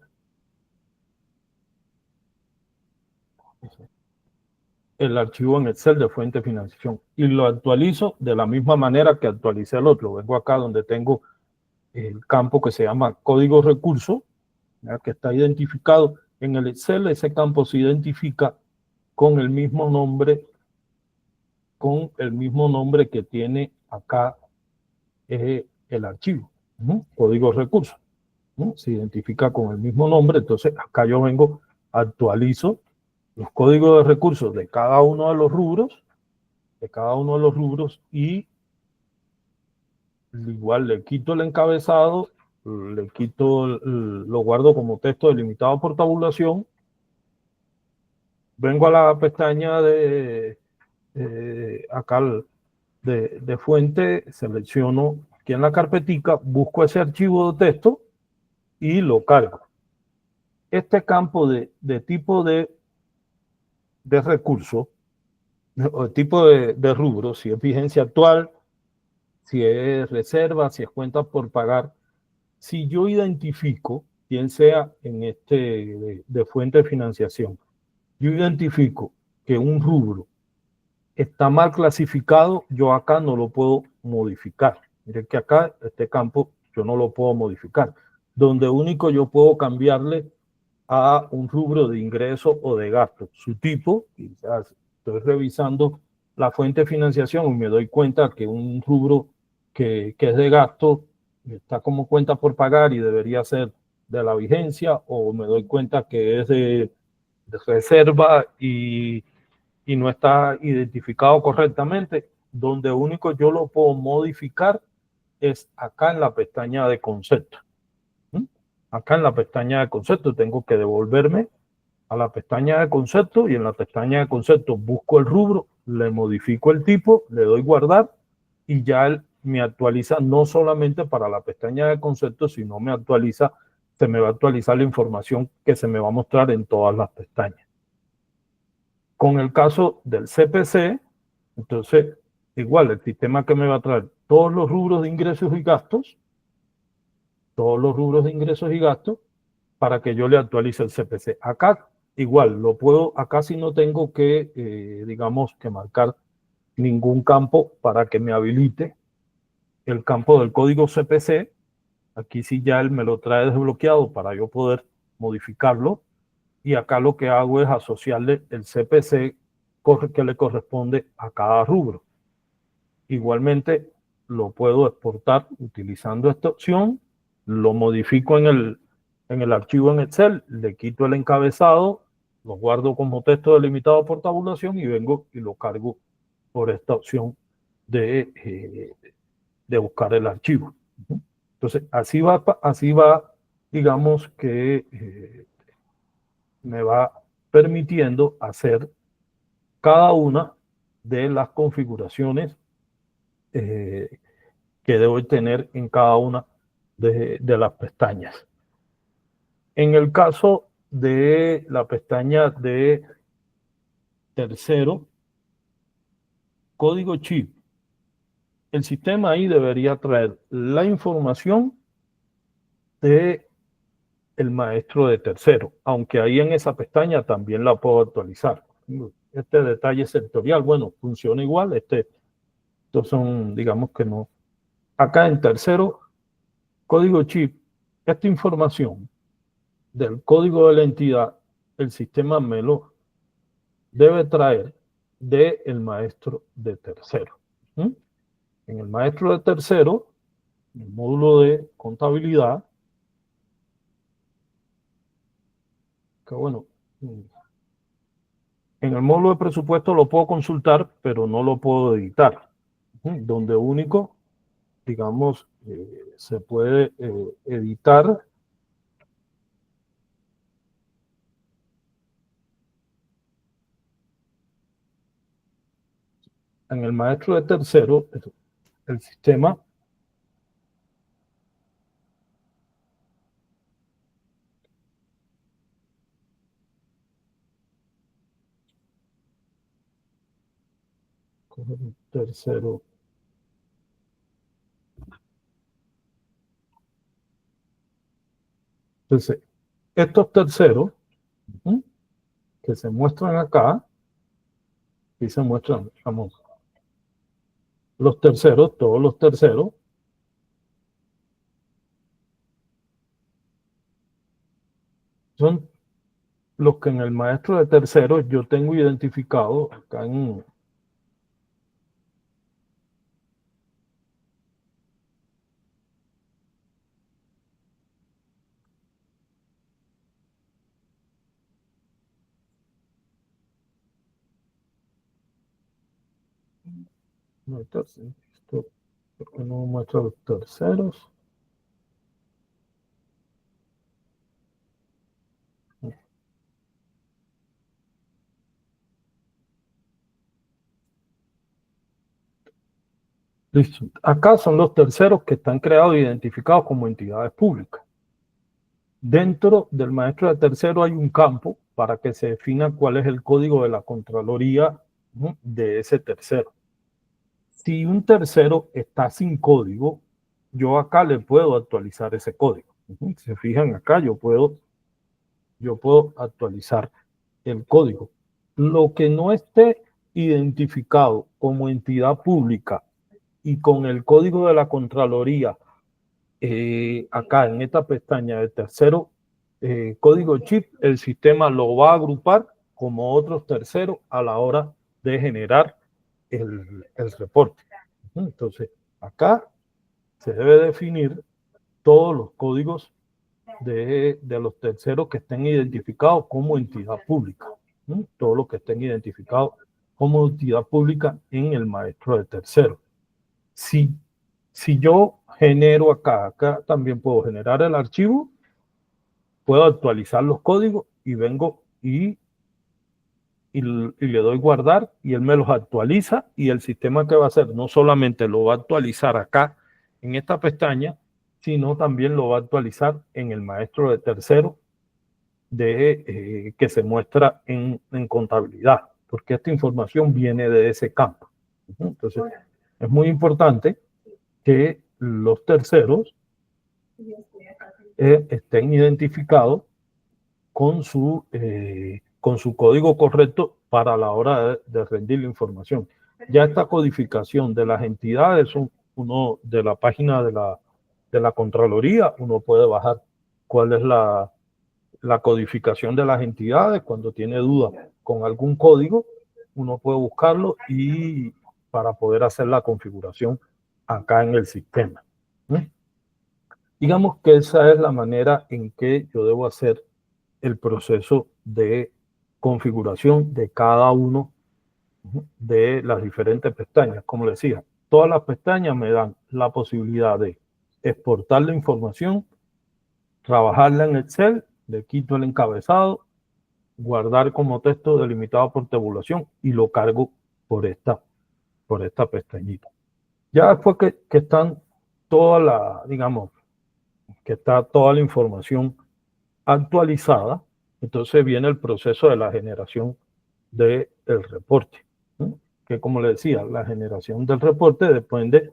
el archivo en Excel de fuente de financiación y lo actualizo de la misma manera que actualicé el otro. Vengo acá donde tengo el campo que se llama código recurso, que está identificado en el Excel. Ese campo se identifica con el mismo nombre que tiene acá el archivo, código recurso. Se identifica con el mismo nombre. Entonces acá yo vengo, actualizo los códigos de recursos de cada uno de los rubros, y igual le quito el encabezado, lo guardo como texto delimitado por tabulación. Vengo a la pestaña acá de fuente, selecciono aquí en la carpetica, busco ese archivo de texto y lo cargo. Este campo de tipo de recurso, o tipo de rubro, si es vigencia actual, si es reserva, si es cuenta por pagar, si yo identifico, quien sea en de fuente de financiación, yo identifico que un rubro está mal clasificado, yo acá no lo puedo modificar. Miren que acá, este campo, yo no lo puedo modificar. Donde único yo puedo cambiarle a un rubro de ingreso o de gasto, su tipo, quizás estoy revisando la fuente de financiación y me doy cuenta que un rubro que es de gasto está como cuenta por pagar y debería ser de la vigencia, o me doy cuenta que es de reserva y no está identificado correctamente. Donde único yo lo puedo modificar es acá en la pestaña de concepto. Acá en la pestaña de concepto tengo que devolverme a la pestaña de concepto, y en la pestaña de concepto busco el rubro, le modifico el tipo, le doy guardar, y ya él me actualiza no solamente para la pestaña de concepto, sino se me va a actualizar la información que se me va a mostrar en todas las pestañas. Con el caso del CPC, entonces, igual, el sistema que me va a traer todos los rubros de ingresos y gastos, para que yo le actualice el CPC. Acá, igual, acá sí no tengo que, digamos, que marcar ningún campo para que me habilite el campo del código CPC. Aquí sí ya él me lo trae desbloqueado para yo poder modificarlo. Y acá lo que hago es asociarle el CPC que le corresponde a cada rubro. Igualmente lo puedo exportar utilizando esta opción, lo modifico en el archivo en Excel, le quito el encabezado, lo guardo como texto delimitado por tabulación y vengo y lo cargo por esta opción de buscar el archivo. Entonces, así va, digamos que me va permitiendo hacer cada una de las configuraciones que debo tener en cada una de las pestañas. En el caso de la pestaña de tercero, código chip, el sistema ahí debería traer la información de el maestro de tercero, aunque ahí en esa pestaña también la puedo actualizar. Este detalle sectorial, bueno, funciona igual. Estos son, digamos que no. Acá en tercero, código chip, esta información del código de la entidad, el sistema me lo debe traer del maestro de tercero. En el maestro de tercero, el módulo de contabilidad, que bueno, en el módulo de presupuesto lo puedo consultar, pero no lo puedo editar. Donde único, digamos, se puede editar en el maestro de tercero, el sistema tercero. Entonces, estos terceros que se muestran acá, y se muestran, digamos, los terceros, todos los terceros, son los que en el maestro de terceros yo tengo identificado acá en esto, ¿por qué no muestra los terceros? Listo. Acá son los terceros que están creados e identificados como entidades públicas. Dentro del maestro de tercero hay un campo para que se defina cuál es el código de la Contraloría de ese tercero. Si un tercero está sin código, yo acá le puedo actualizar ese código. Si se fijan acá, yo puedo actualizar el código. Lo que no esté identificado como entidad pública y con el código de la Contraloría, acá en esta pestaña de tercero, código chip, el sistema lo va a agrupar como otros terceros a la hora de generar el reporte. Entonces, acá se debe definir todos los códigos de los terceros que estén identificados como entidad pública. Todos los que estén identificados como entidad pública en el maestro de tercero. Si yo genero acá también puedo generar el archivo, puedo actualizar los códigos y vengo y le doy guardar y él me los actualiza, y el sistema que va a hacer no solamente lo va a actualizar acá en esta pestaña, sino también lo va a actualizar en el maestro de tercero que se muestra en contabilidad, porque esta información viene de ese campo. Entonces, es muy importante que los terceros estén identificados con su código correcto para la hora de rendir la información. Ya esta codificación de las entidades, uno de la página de la Contraloría, uno puede bajar cuál es la codificación de las entidades. Cuando tiene duda con algún código, uno puede buscarlo y para poder hacer la configuración acá en el sistema. Digamos que esa es la manera en que yo debo hacer el proceso de configuración de cada uno de las diferentes pestañas. Como les decía, todas las pestañas me dan la posibilidad de exportar la información, trabajarla en Excel, le quito el encabezado, guardar como texto delimitado por tabulación y lo cargo por esta pestañita. Ya después que están digamos, que está toda la información actualizada, entonces viene el proceso de la generación del reporte, ¿no? Que como le decía, la generación del reporte depende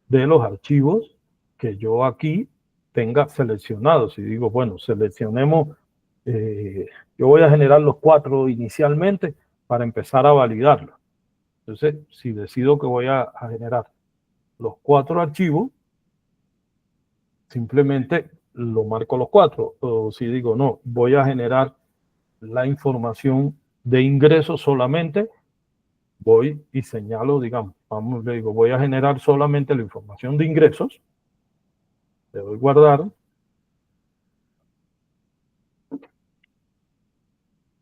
de los archivos que yo aquí tenga seleccionados. Si digo, bueno, seleccionemos, yo voy a generar los 4 inicialmente para empezar a validarlo. Entonces, si decido que voy a generar los 4 archivos, simplemente lo marco los 4. O si digo, no, voy a generar la información de ingresos solamente, voy y señalo, digamos, le digo, voy a generar solamente la información de ingresos, le doy guardar,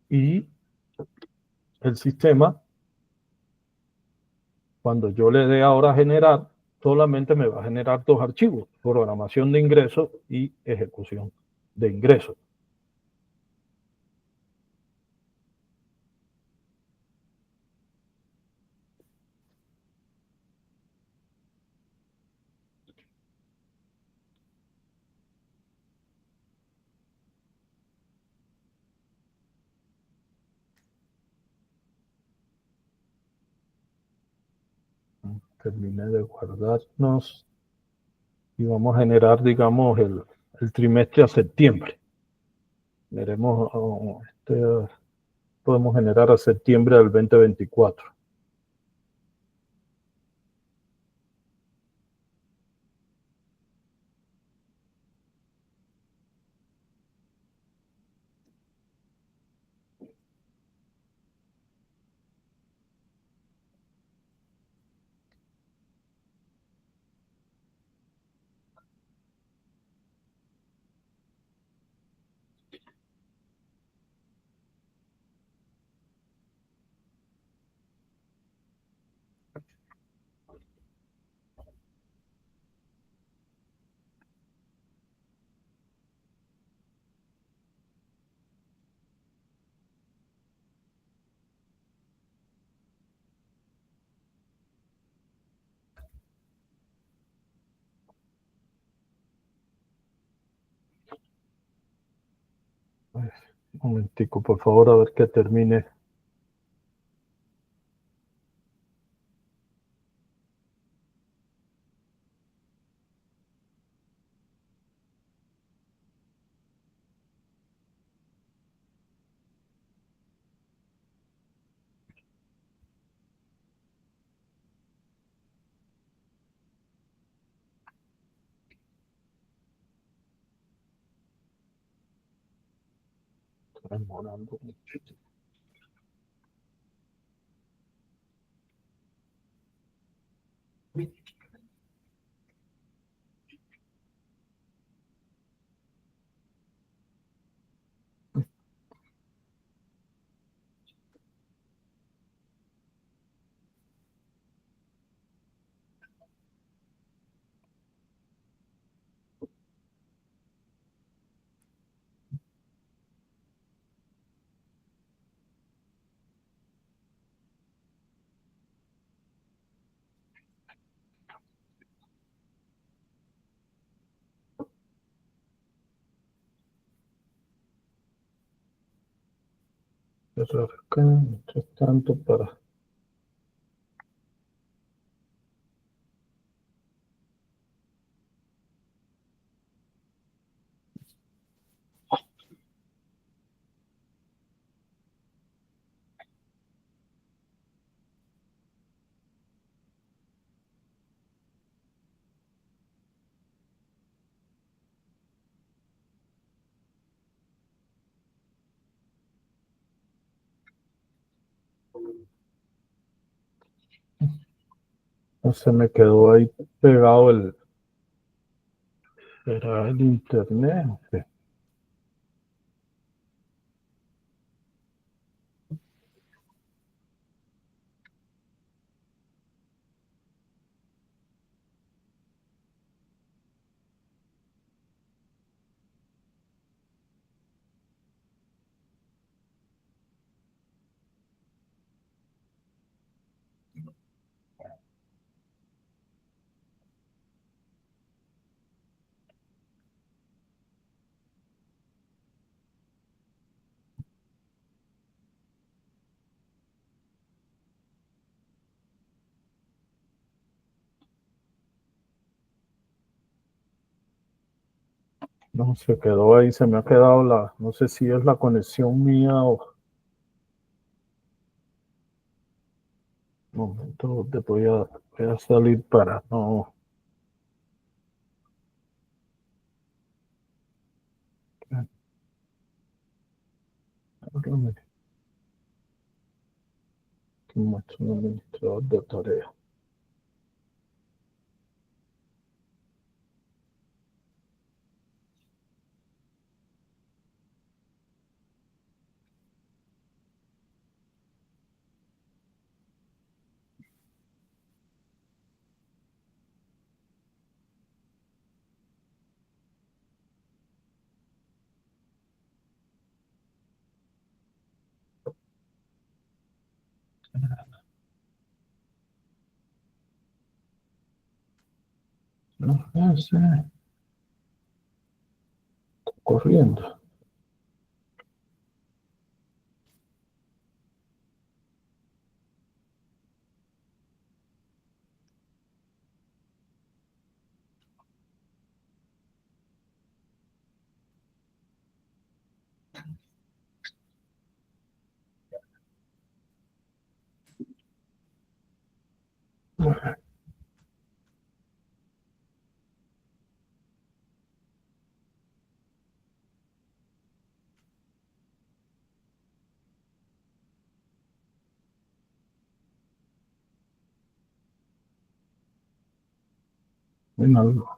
y el sistema, cuando yo le dé ahora a generar, solamente me va a generar dos archivos, programación de ingresos y ejecución de ingresos. Terminé de guardarnos y vamos a generar, digamos, el trimestre a septiembre. Veremos, podemos generar a septiembre del 2024. Un momentico, por favor, a ver que termine. Está demorando mucho. Cerrar acá, mientras tanto, para... No se me quedó ahí pegado ¿será el internet? Sí. No, se quedó ahí, se me ha quedado no sé si es la conexión mía o... Un momento donde voy a salir para no... Muestro un administrador de tareas. No sé. Corriendo. Ven algo.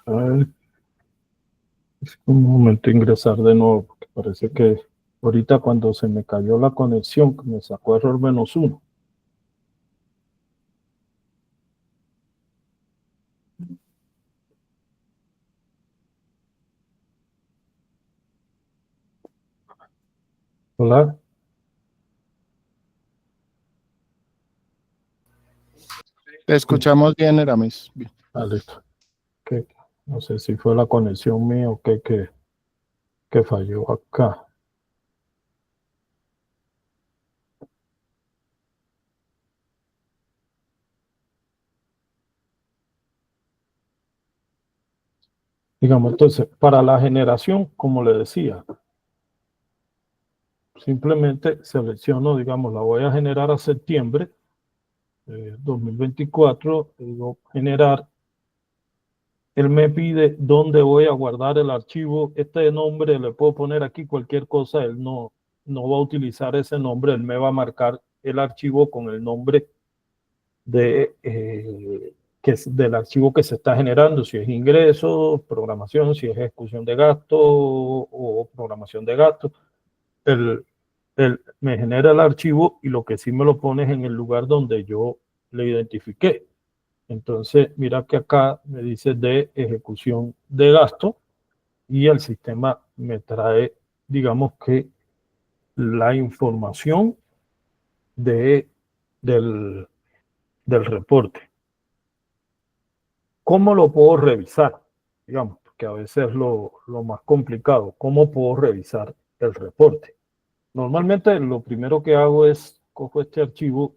A ver, un momento ingresar de nuevo, porque parece que ahorita cuando se me cayó la conexión, me sacó error -1. Hola. Te escuchamos bien, Eramis. Bien. Ah, listo. No sé si fue la conexión mía o qué que falló acá. Digamos, entonces, para la generación, como le decía, simplemente selecciono, digamos, la voy a generar a septiembre 2024, digo, generar. Él me pide dónde voy a guardar el archivo. Este nombre le puedo poner aquí cualquier cosa, él no va a utilizar ese nombre, él me va a marcar el archivo con el nombre del archivo que se está generando, si es ingresos, programación, si es ejecución de gasto o programación de gasto. Él me genera el archivo y lo que sí me lo pone es en el lugar donde yo le identifiqué. Entonces, mira que acá me dice de ejecución de gasto y el sistema me trae, digamos que la información del, del reporte. ¿Cómo lo puedo revisar? Digamos, porque a veces es lo más complicado. ¿Cómo puedo revisar el reporte? Normalmente lo primero que hago es cojo este archivo,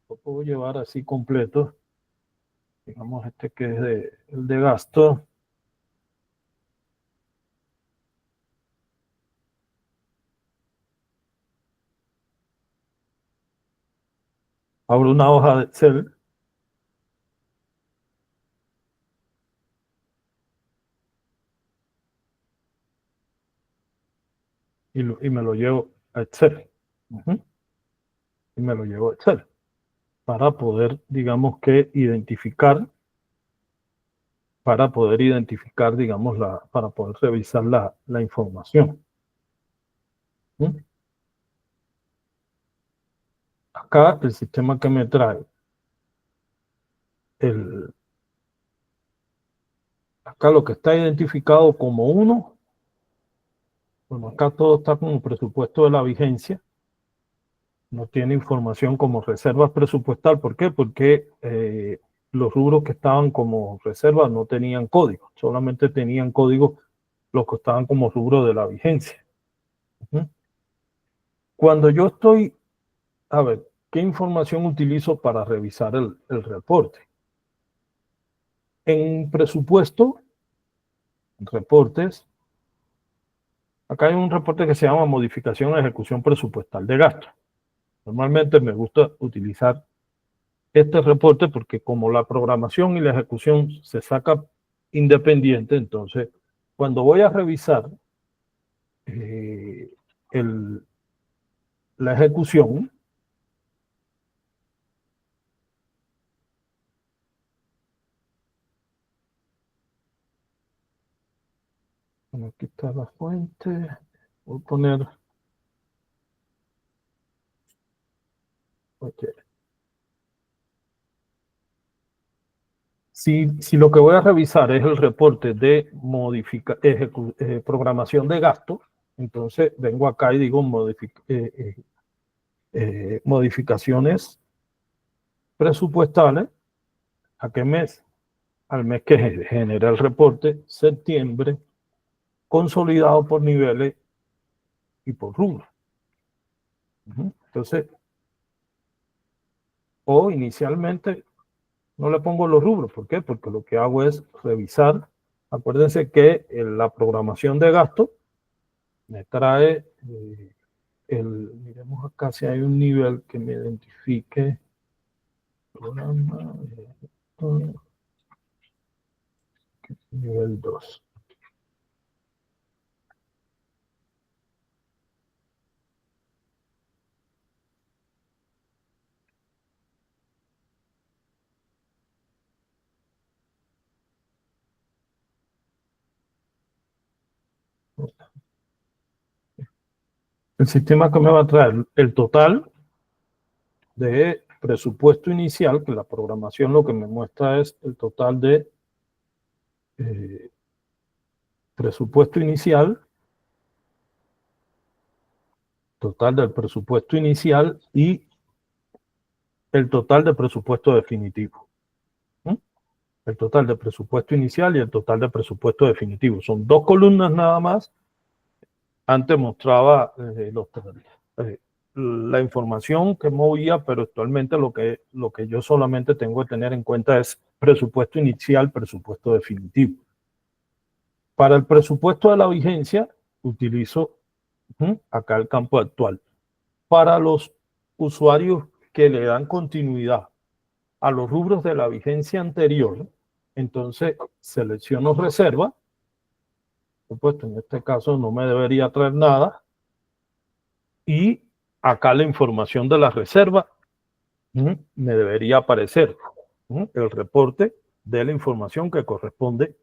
lo puedo llevar así completo, digamos este que es el de gasto. Abro una hoja de Excel y me lo llevo a Excel. Y me lo llevo a Excel para poder, digamos que identificar, digamos, para poder revisar la información. Acá el sistema que me trae, acá lo que está identificado como 1, bueno, acá todo está como presupuesto de la vigencia, no tiene información como reservas presupuestal. ¿Por qué? Porque los rubros que estaban como reservas no tenían código, solamente tenían código los que estaban como rubro de la vigencia. Cuando yo estoy, a ver, ¿qué información utilizo para revisar el reporte? En presupuesto, reportes, acá hay un reporte que se llama modificación e ejecución presupuestal de gasto. Normalmente me gusta utilizar este reporte porque como la programación y la ejecución se saca independiente, entonces cuando voy a revisar la ejecución, bueno, aquí está la fuente, voy a poner, ok. Si lo que voy a revisar es el reporte de programación de gasto, entonces vengo acá y digo modificaciones presupuestales. ¿A qué mes? Al mes que genera el reporte, septiembre, consolidado por niveles y por rubro. Entonces, o inicialmente no le pongo los rubros. ¿Por qué? Porque lo que hago es revisar. Acuérdense que la programación de gasto me trae miremos acá si hay un nivel que me identifique. Programa, nivel 2. El sistema que me va a traer el total de presupuesto inicial, que la programación lo que me muestra es el total de presupuesto inicial, total del presupuesto inicial y el total de presupuesto definitivo. El total de presupuesto inicial y el total de presupuesto definitivo. Son dos columnas nada más. Antes mostraba la información que movía, pero actualmente lo que yo solamente tengo que tener en cuenta es presupuesto inicial, presupuesto definitivo. Para el presupuesto de la vigencia, utilizo acá el campo actual. Para los usuarios que le dan continuidad a los rubros de la vigencia anterior, entonces selecciono reserva. Por supuesto, en este caso no me debería traer nada. Y acá la información de la reserva me debería aparecer el reporte de la información que corresponde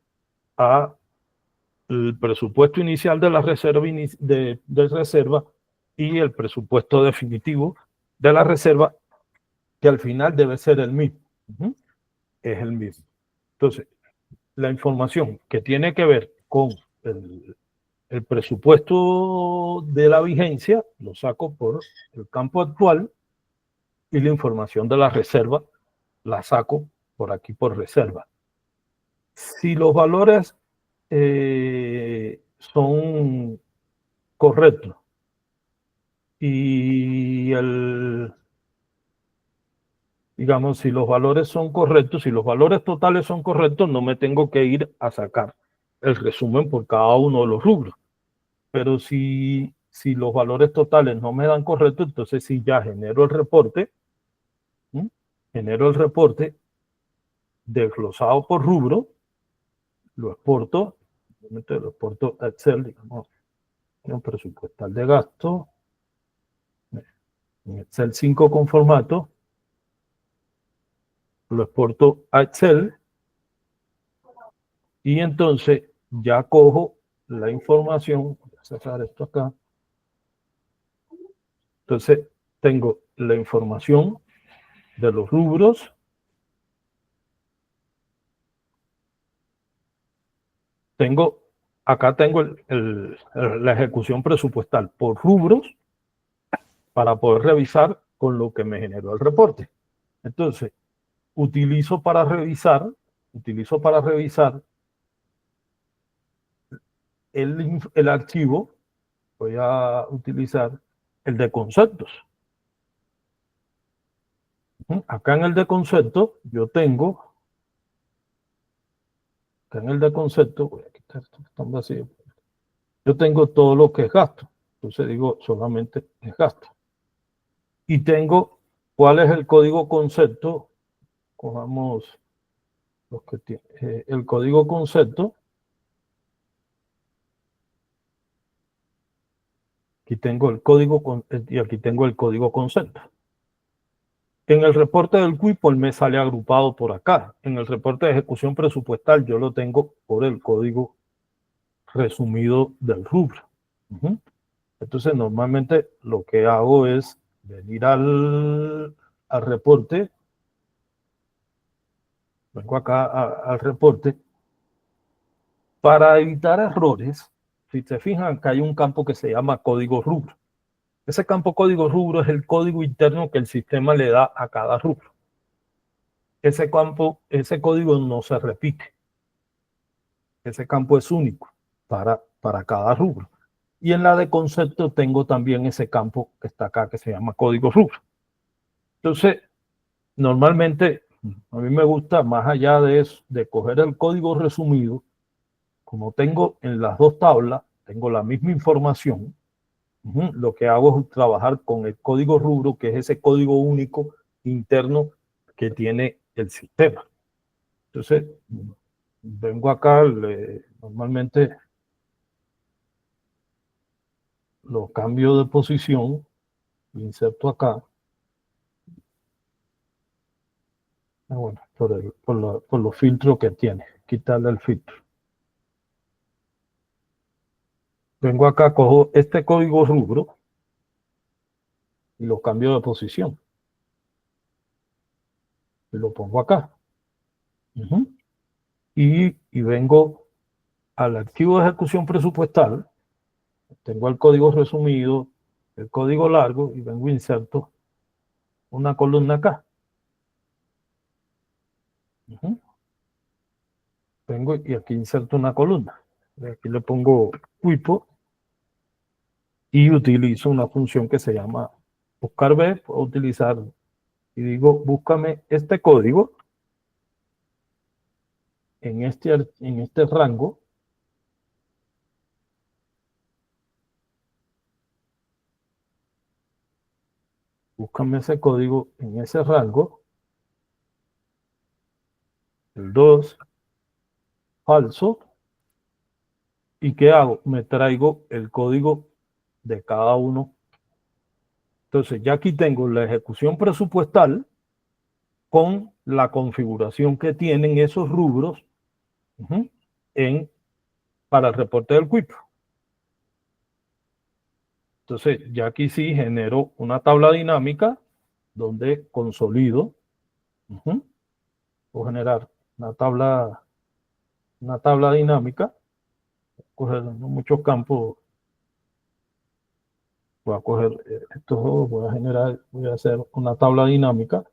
a el presupuesto inicial de la reserva de reserva y el presupuesto definitivo de la reserva, que al final debe ser el mismo. Es el mismo. Entonces, la información que tiene que ver con el presupuesto de la vigencia lo saco por el campo actual y la información de la reserva la saco por aquí por reserva. Si los valores son correctos y digamos, si los valores son correctos, si los valores totales son correctos, no me tengo que ir a sacar el resumen por cada uno de los rubros. Pero si los valores totales no me dan correcto, entonces sí ya genero el reporte, desglosado por rubro, lo exporto a Excel, digamos, un presupuestal de gasto, en Excel 5 con formato, lo exporto a Excel y entonces ya cojo la información, voy a sacar esto acá, entonces tengo la información de los rubros, acá tengo la ejecución presupuestal por rubros para poder revisar con lo que me generó el reporte. Entonces, utilizo para revisar el archivo, voy a utilizar el de conceptos. Acá en el de conceptos, yo tengo, voy a quitar esto que está vacío. Yo tengo todo lo que es gasto. Entonces digo solamente es gasto. Y tengo cuál es el código concepto. Cojamos los que tiene. El código concepto Aquí tengo el código y aquí tengo el código concepto. En el reporte del cuipo él me sale agrupado por acá. En el reporte de ejecución presupuestal yo lo tengo por el código resumido del rubro. Entonces normalmente lo que hago es venir al reporte, vengo acá al reporte, para evitar errores. Si se fijan, acá hay un campo que se llama código rubro. Ese campo código rubro es el código interno que el sistema le da a cada rubro. Ese campo, ese código no se repite. Ese campo es único para cada rubro. Y en la de concepto tengo también ese campo que está acá, que se llama código rubro. Entonces, normalmente, a mí me gusta, más allá de eso, de coger el código resumido, como tengo en las dos tablas, tengo la misma información, lo que hago es trabajar con el código rubro, que es ese código único interno que tiene el sistema. Entonces, vengo acá, normalmente lo cambio de posición, lo inserto acá. Bueno, por los filtros que tiene, quitarle el filtro. Vengo acá, cojo este código rubro y lo cambio de posición. Y lo pongo acá. Y vengo al archivo de ejecución presupuestal. Tengo el código resumido, el código largo, y vengo inserto una columna acá. Vengo y aquí inserto una columna. Aquí le pongo cuipo y utilizo una función que se llama buscar B. Puedo utilizar y digo, búscame este código en este rango. Búscame ese código en ese rango. El 2, falso. ¿Y qué hago? Me traigo el código de cada uno. Entonces ya aquí tengo la ejecución presupuestal con la configuración que tienen esos rubros para el reporte del cuipo. Entonces ya aquí sí genero una tabla dinámica donde consolido. Voy a generar una tabla dinámica. Coger muchos campos. Voy a coger estos dos, voy a hacer una tabla dinámica.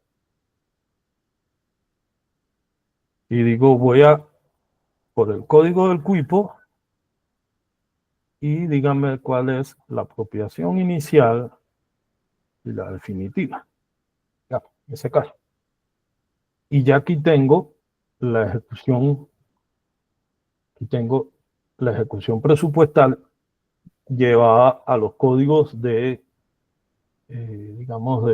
Y digo, voy a por el código del cuipo y díganme cuál es la apropiación inicial y la definitiva. Ya, ese caso. Y ya aquí tengo la ejecución, presupuestal llevada a los códigos de, digamos,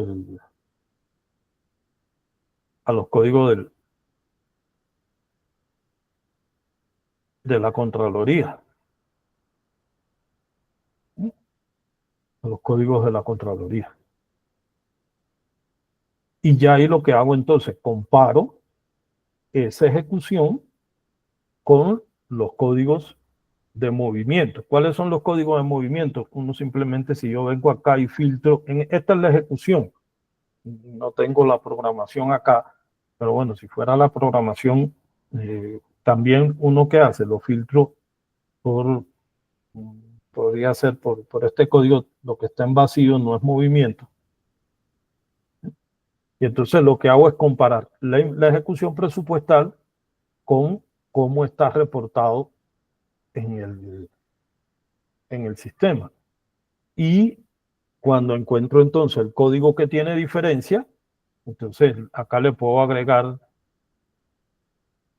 a los códigos de la Contraloría. A los códigos de la Contraloría. Y ya ahí lo que hago entonces, comparo esa ejecución con los códigos de movimiento. ¿Cuáles son los códigos de movimiento? Uno simplemente, si yo vengo acá y filtro, esta es la ejecución. No tengo la programación acá, pero bueno, si fuera la programación, también uno que hace, lo filtro podría ser por este código, lo que está en vacío no es movimiento. Y entonces lo que hago es comparar la ejecución presupuestal con cómo está reportado en el sistema. Y cuando encuentro entonces el código que tiene diferencia, entonces acá le puedo agregar,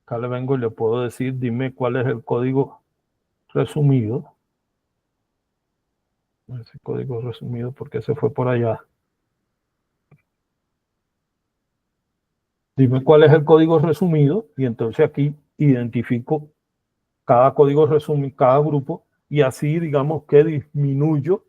acá le vengo y le puedo decir, dime cuál es el código resumido. Ese código resumido, porque se fue por allá. Dime cuál es el código resumido y entonces aquí identifico cada código resumido, cada grupo, y así digamos que disminuyo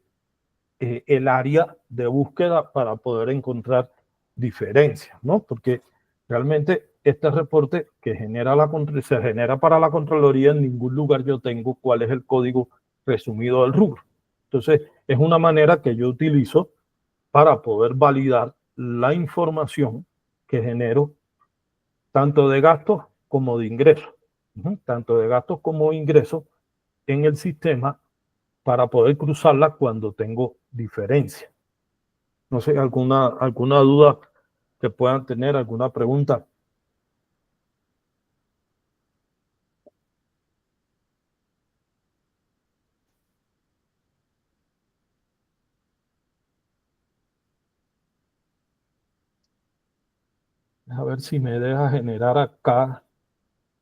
el área de búsqueda para poder encontrar diferencias, ¿no? Porque realmente este reporte que se genera para la Contraloría, en ningún lugar yo tengo cuál es el código resumido del rubro. Entonces, es una manera que yo utilizo para poder validar la información que genero tanto de gastos como de ingresos. Tanto de gastos como de ingresos en el sistema para poder cruzarla cuando tengo diferencia. No sé, alguna duda que puedan tener, alguna pregunta. A ver si me deja generar acá.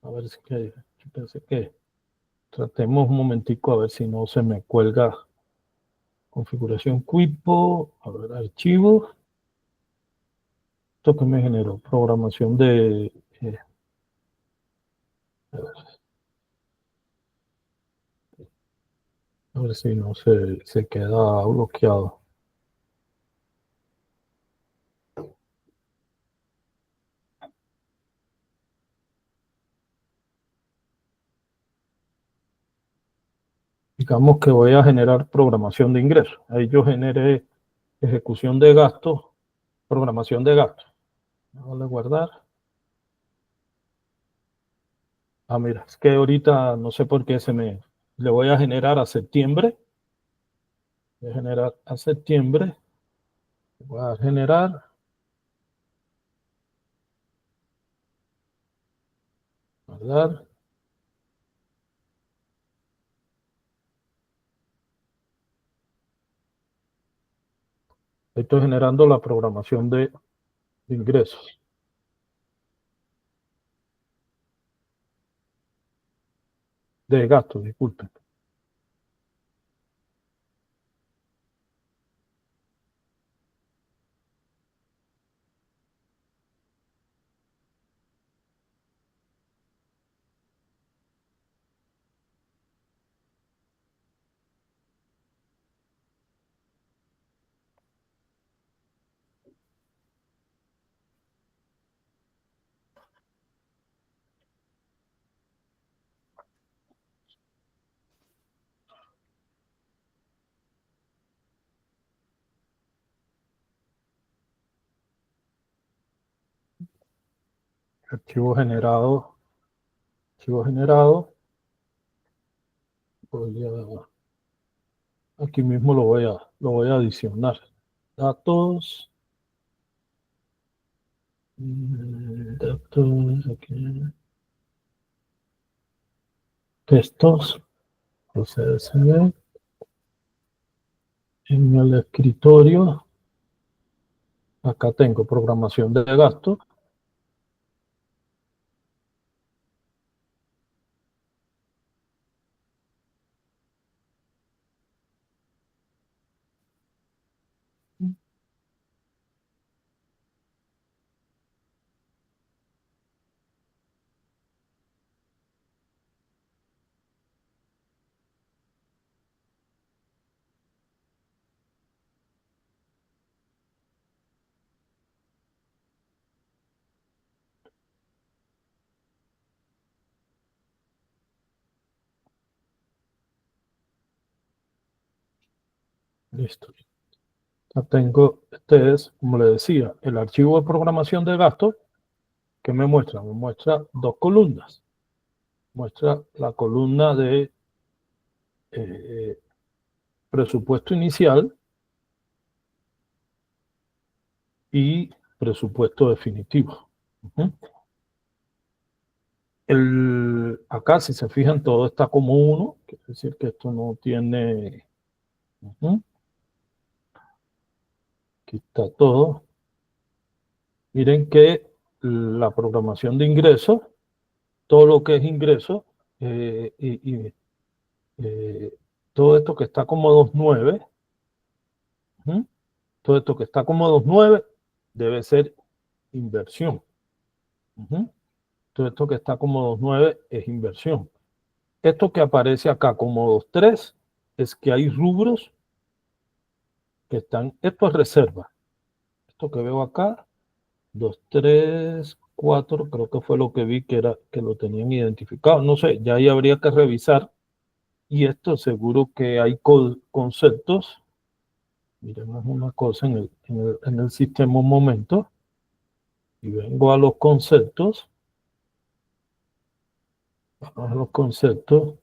A ver si que, yo pensé que tratemos un momentico a ver si no se me cuelga. Configuración Quipo, a ver, archivos. Esto que me generó, programación de... a ver si no se queda bloqueado. Digamos que voy a generar programación de ingresos. Ahí yo generé ejecución de gastos, programación de gastos. Voy a guardar. Ah, mira, es que ahorita no sé por qué le voy a generar a septiembre. Voy a generar a septiembre. Voy a generar. Guardar. Estoy generando la programación de ingresos. De gastos, disculpen. Archivo generado. Archivo generado. Aquí mismo lo voy a adicionar. Datos. Datos aquí. Textos. CSV. En el escritorio. Acá tengo programación de gastos. Listo. Ya tengo, este es, como le decía, el archivo de programación de gastos que me muestra. Me muestra dos columnas. Muestra la columna de presupuesto inicial y presupuesto definitivo. Acá, si se fijan, todo está como uno, quiere decir que esto no tiene... Aquí está todo. Miren que la programación de ingresos, todo lo que es ingreso, todo esto que está como 2.9, todo esto que está como 2.9 debe ser inversión. Todo esto que está como 2.9 es inversión. Esto que aparece acá como 2.3 es que hay rubros que están, esto es reserva. Esto que veo acá, 2, 3, 4, creo que fue lo que vi que era que lo tenían identificado. No sé, ya ahí habría que revisar. Y esto seguro que hay conceptos. Miremos una cosa en el sistema un momento. Y vengo a los conceptos. Vamos a los conceptos.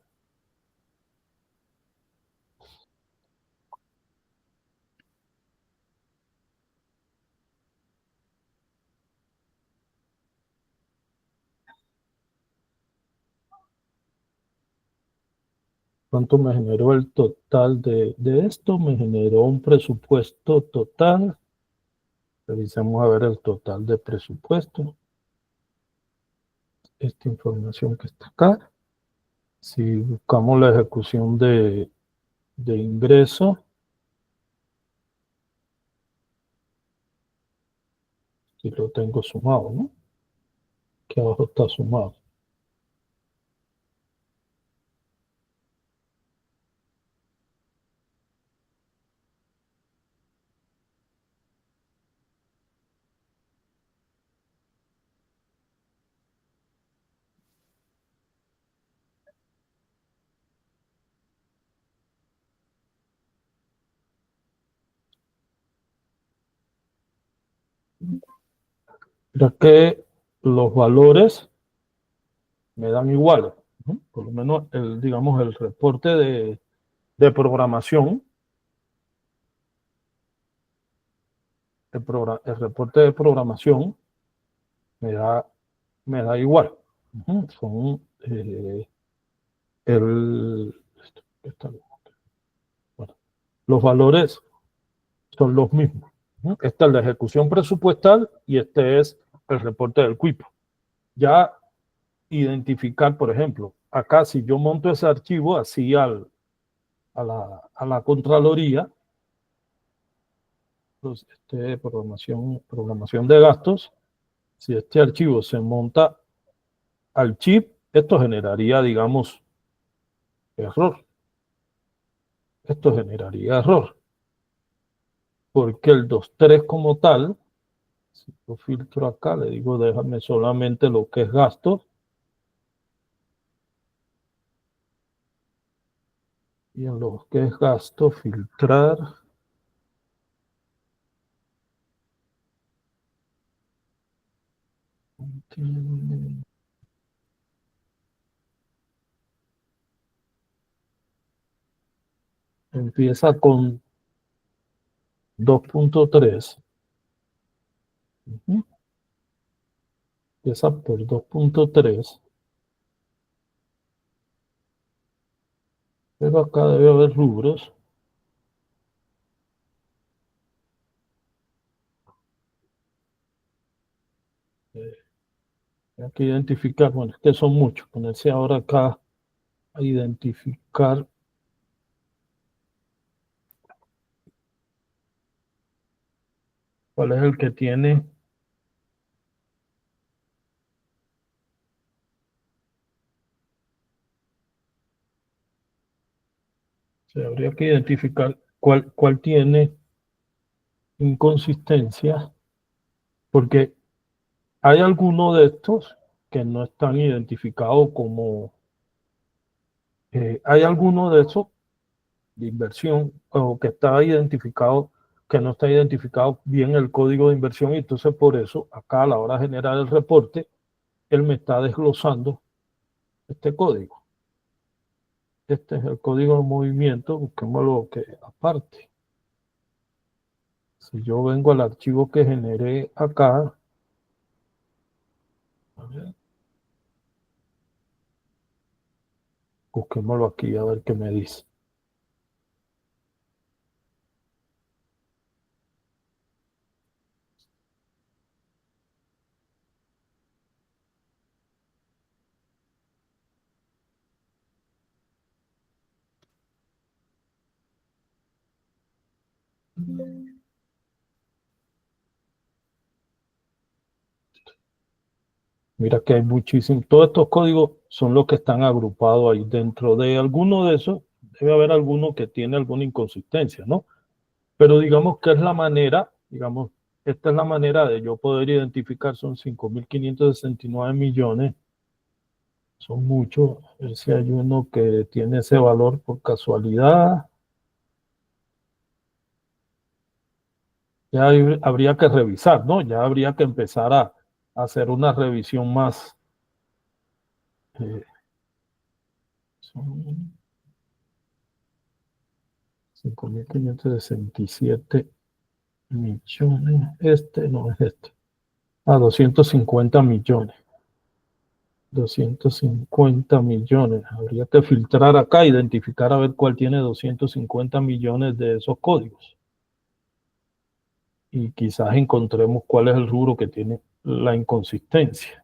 ¿Cuánto me generó el total de esto? Me generó un presupuesto total. Revisemos a ver el total de presupuesto. Esta información que está acá. Si buscamos la ejecución de ingreso, si lo tengo sumado, ¿no? Aquí abajo está sumado. Ya que los valores me dan iguales, ¿no? Por lo menos digamos, el reporte de programación, el reporte de programación me da igual. Son bueno, los valores son los mismos. Esta es la ejecución presupuestal y este es el reporte del cuipo. Ya identificar, por ejemplo, acá si yo monto ese archivo así a la Contraloría, pues programación de gastos, si este archivo se monta al chip, esto generaría, digamos, error. Esto generaría error. Porque el 2.3 como tal, si yo filtro acá, le digo déjame solamente lo que es gastos. Y en lo que es gasto, filtrar. Empieza con 2.3. Empieza por 2.3. Pero acá debe haber rubros. Hay que identificar, bueno, es que son muchos. Ponerse ahora acá a identificar cuál es el que tiene habría que identificar cuál tiene inconsistencia, porque hay algunos de estos que no están identificados como, hay algunos de esos de inversión o que está identificado, que no está identificado bien el código de inversión, y entonces por eso acá a la hora de generar el reporte, él me está desglosando este código. Este es el código de movimiento, busquémoslo que aparte. Si yo vengo al archivo que generé acá, a ver, busquémoslo aquí a ver qué me dice. Mira que hay muchísimos. Todos estos códigos son los que están agrupados ahí. Dentro de alguno de esos, debe haber alguno que tiene alguna inconsistencia, ¿no? Pero digamos que es la manera, digamos, esta es la manera de yo poder identificar, son 5.569 millones, son muchos, a ver si hay uno que tiene ese valor por casualidad. Ya habría que revisar, ¿no? Ya habría que empezar a hacer una revisión más. Son 5.567 millones. Este no es este. 250 millones. 250 millones. Habría que filtrar acá, identificar a ver cuál tiene 250 millones de esos códigos. Y quizás encontremos cuál es el rubro que tiene la inconsistencia.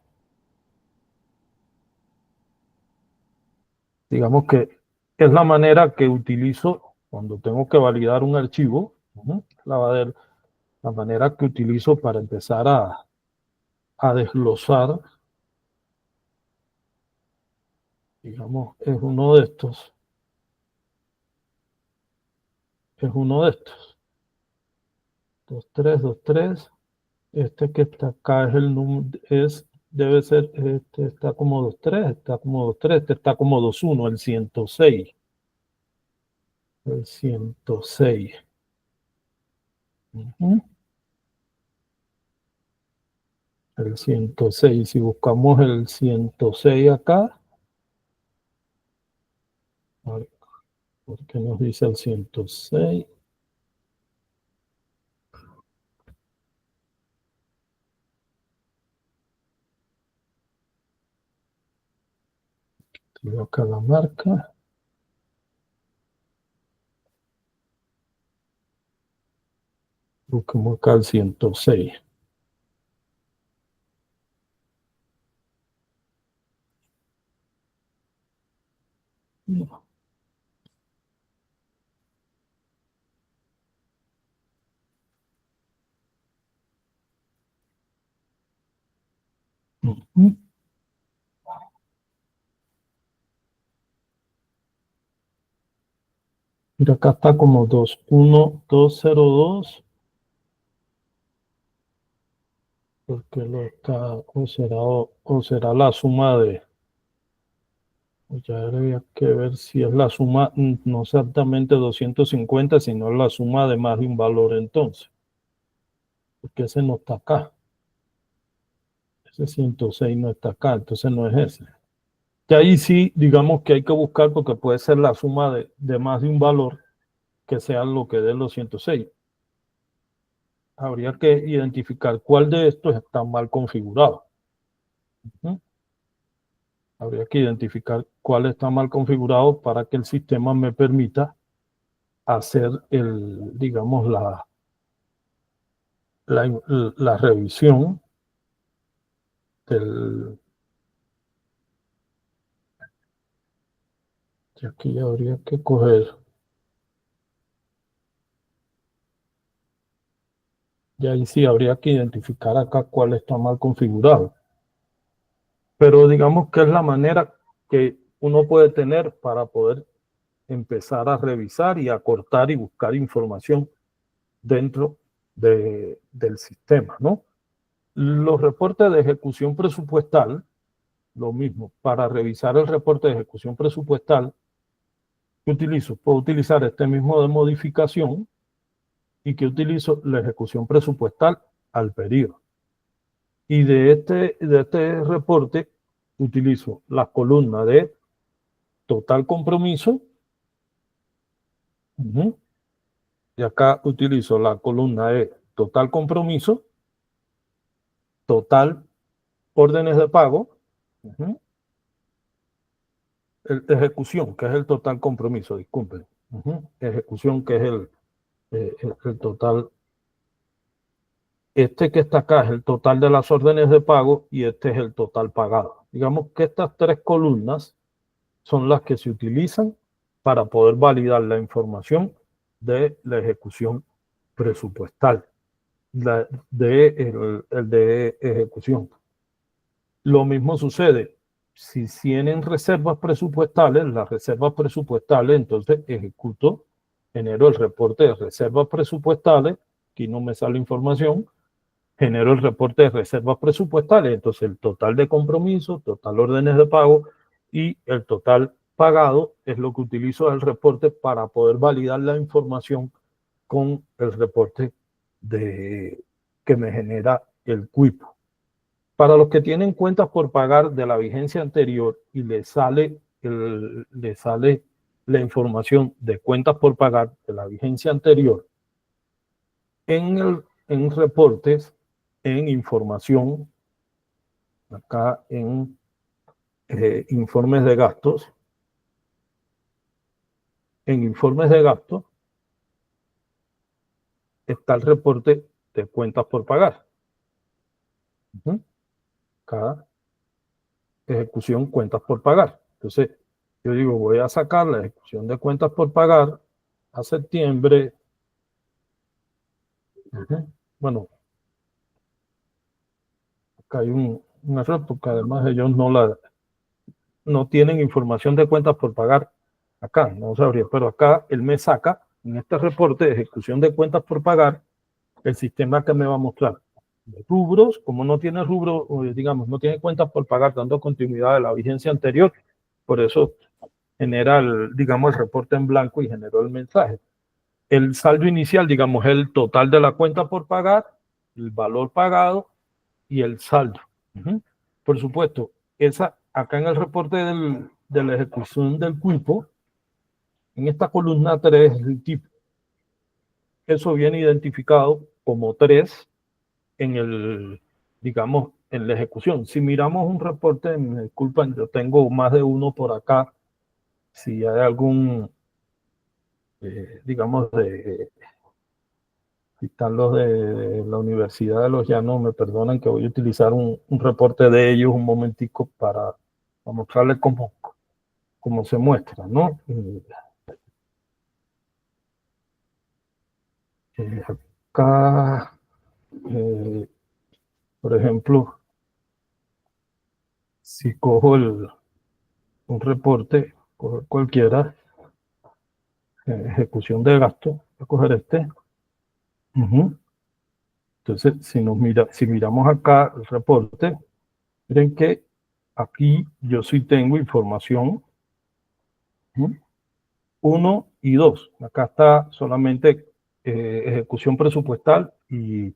Digamos que es la manera que utilizo cuando tengo que validar un archivo, la manera que utilizo para empezar a desglosar, digamos, es uno de estos. Es uno de estos. 2323. Este que está acá es el número, debe ser, este está como 23, está como 23, este está como 21, el 106. El 106. El 106. Si buscamos el 106 acá, a ver, ¿por qué nos dice el 106? Tengo acá la marca. Busquemos acá el 106. No. Mira, acá está como 21202. Porque lo está, o será la suma de, ya habría que ver si es la suma, no exactamente 250, sino la suma de más de un valor entonces. Porque ese no está acá. Ese 106 no está acá, entonces no es ese. Que ahí sí, digamos que hay que buscar porque puede ser la suma de más de un valor que sea lo que dé los 106. Habría que identificar cuál de estos está mal configurado. Habría que identificar cuál está mal configurado para que el sistema me permita hacer digamos, la revisión del. Y aquí habría que coger. Y ahí sí habría que identificar acá cuál está mal configurado. Pero digamos que es la manera que uno puede tener para poder empezar a revisar y acortar y buscar información dentro del sistema, ¿no? Los reportes de ejecución presupuestal, lo mismo, para revisar el reporte de ejecución presupuestal, ¿qué utilizo? Puedo utilizar este mismo de modificación y que utilizo la ejecución presupuestal al periodo. Y de este reporte utilizo la columna de total compromiso. Y acá utilizo la columna de total compromiso, total órdenes de pago, ejecución, que es el total compromiso, disculpen. Ejecución, que es el total. Este que está acá es el total de las órdenes de pago y este es el total pagado. Digamos que estas tres columnas son las que se utilizan para poder validar la información de la ejecución presupuestal, el de ejecución. Lo mismo sucede si tienen reservas presupuestales, las reservas presupuestales, entonces ejecuto genero el reporte de reservas presupuestales, aquí no me sale información, genero el reporte de reservas presupuestales, entonces el total de compromisos, total órdenes de pago y el total pagado es lo que utilizo el reporte para poder validar la información con el reporte que me genera el QIPO. Para los que tienen cuentas por pagar de la vigencia anterior y le sale la información de cuentas por pagar de la vigencia anterior, en reportes, en información, acá en informes de gastos, en informes de gastos está el reporte de cuentas por pagar. Cada ejecución cuentas por pagar. Entonces, yo digo, voy a sacar la ejecución de cuentas por pagar a septiembre. Bueno, acá hay un error porque además ellos no tienen información de cuentas por pagar acá, no sabría, pero acá él me saca en este reporte de ejecución de cuentas por pagar el sistema que me va a mostrar rubros, como no tiene rubro, digamos, no tiene cuentas por pagar dando continuidad a la vigencia anterior, por eso genera digamos, el reporte en blanco y generó el mensaje. El saldo inicial, digamos, es el total de la cuenta por pagar, el valor pagado y el saldo. Por supuesto, acá en el reporte de la ejecución del QIPO, en esta columna 3 es el tipo. Eso viene identificado como 3 digamos, en la ejecución. Si miramos un reporte, me disculpan, yo tengo más de uno por acá. Si hay algún, digamos, si están los de la Universidad de los Llanos, me perdonan que voy a utilizar un reporte de ellos un momentico para mostrarles cómo se muestra, ¿no? Acá, por ejemplo, si cojo un reporte, cojo cualquiera, ejecución de gasto, voy a coger este. Entonces, si miramos acá el reporte, miren que aquí yo sí tengo información 1 y 2. Acá está solamente ejecución presupuestal y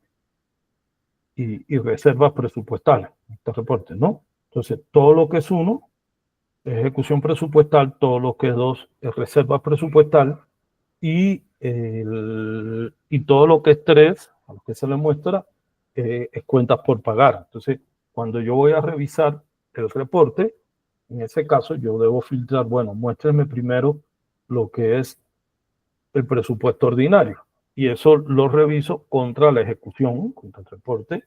reservas presupuestales, este reporte, ¿no? Entonces, todo lo que es 1 es ejecución presupuestal, todo lo que es 2 es reserva presupuestal y todo lo que es 3, a lo que se le muestra, es cuentas por pagar. Entonces, cuando yo voy a revisar el reporte, en ese caso yo debo filtrar, bueno, muéstrenme primero lo que es el presupuesto ordinario. Y eso lo reviso contra la ejecución, contra el reporte,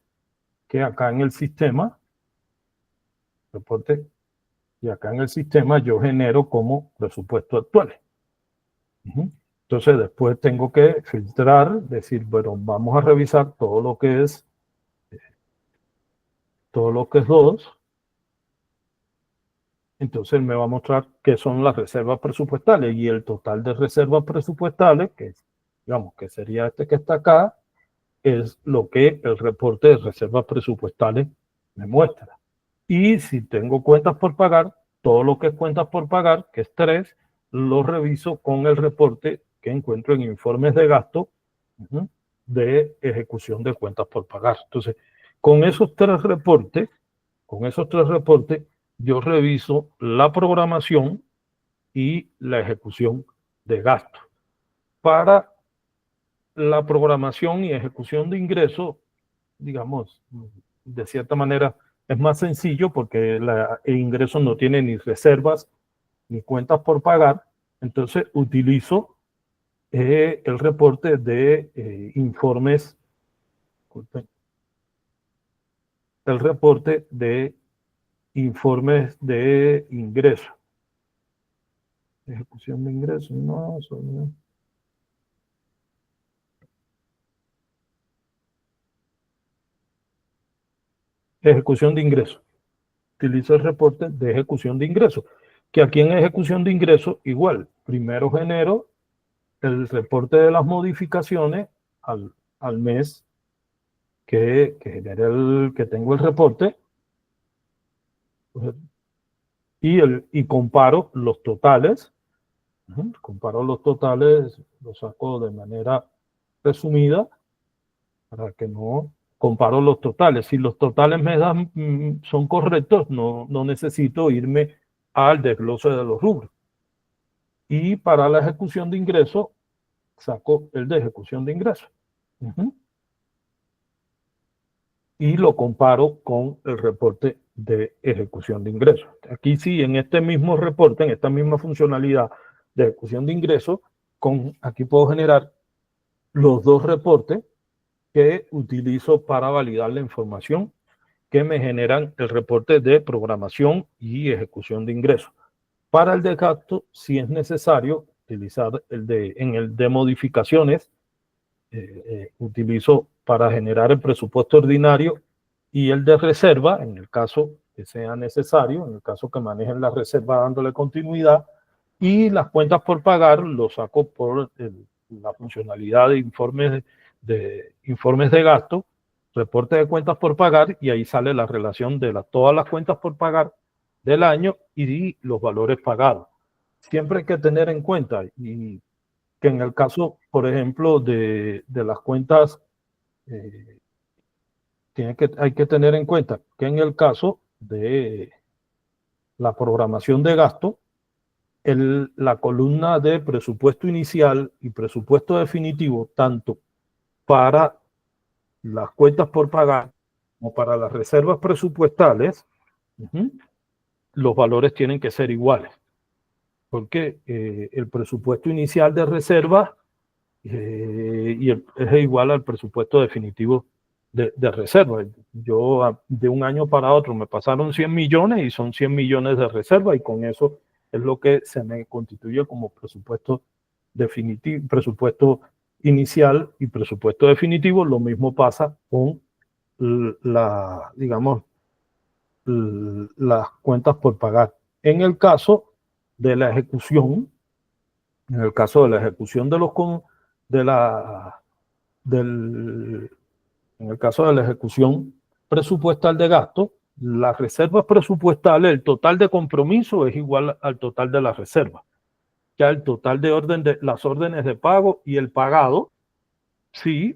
que acá en el sistema, reporte, y acá en el sistema yo genero como presupuesto actual. Entonces después tengo que filtrar, decir, bueno, vamos a revisar todo lo que es 2. Entonces me va a mostrar qué son las reservas presupuestales y el total de reservas presupuestales, que digamos que sería este que está acá, es lo que el reporte de reservas presupuestales me muestra. Y si tengo cuentas por pagar, todo lo que es cuentas por pagar, que es 3, lo reviso con el reporte que encuentro en informes de gasto de ejecución de cuentas por pagar. Entonces, con esos tres reportes, yo reviso la programación y la ejecución de gastos. Para la programación y ejecución de ingresos, digamos, de cierta manera es más sencillo porque el ingreso no tiene ni reservas ni cuentas por pagar. Entonces utilizo el reporte de informes, el reporte de informes de ingreso. Ejecución de ingresos, no, no. Ejecución de ingresos. Utilizo el reporte de ejecución de ingresos, que aquí en ejecución de ingresos igual, primero genero el reporte de las modificaciones al mes que genere que tengo el reporte, y comparo los totales. Comparo los totales, los saco de manera resumida para que no comparo los totales. Si los totales me dan, son correctos, no necesito irme al desglose de los rubros. Y para la ejecución de ingresos, saco el de ejecución de ingresos. Y lo comparo con el reporte de ejecución de ingresos. Aquí sí, en este mismo reporte, en esta misma funcionalidad de ejecución de ingresos, aquí puedo generar los dos reportes que utilizo para validar la información que me generan el reporte de programación y ejecución de ingresos. Para el de gasto, si es necesario utilizar en el de modificaciones, utilizo para generar el presupuesto ordinario y el de reserva, en el caso que sea necesario, en el caso que manejen la reserva dándole continuidad, y las cuentas por pagar lo saco por la funcionalidad de informes de gasto, reporte de cuentas por pagar, y ahí sale la relación de todas las cuentas por pagar del año y los valores pagados. Siempre hay que tener en cuenta que en el caso, por ejemplo, de las cuentas, hay que tener en cuenta que en el caso de la programación de gasto, la columna de presupuesto inicial y presupuesto definitivo, tanto para las cuentas por pagar como para las reservas presupuestales, los valores tienen que ser iguales, porque el presupuesto inicial de reserva es igual al presupuesto definitivo de reserva. Yo de un año para otro me pasaron 100 millones y son 100 millones de reserva, y con eso es lo que se me constituye como presupuesto definitivo, presupuesto inicial y presupuesto definitivo. Lo mismo pasa con digamos, las cuentas por pagar. En el caso de la ejecución, en el caso de la ejecución en el caso de la ejecución presupuestal de gasto, las reservas presupuestales, el total de compromiso es igual al total de las reservas. Ya el total de las órdenes de pago y el pagado, sí,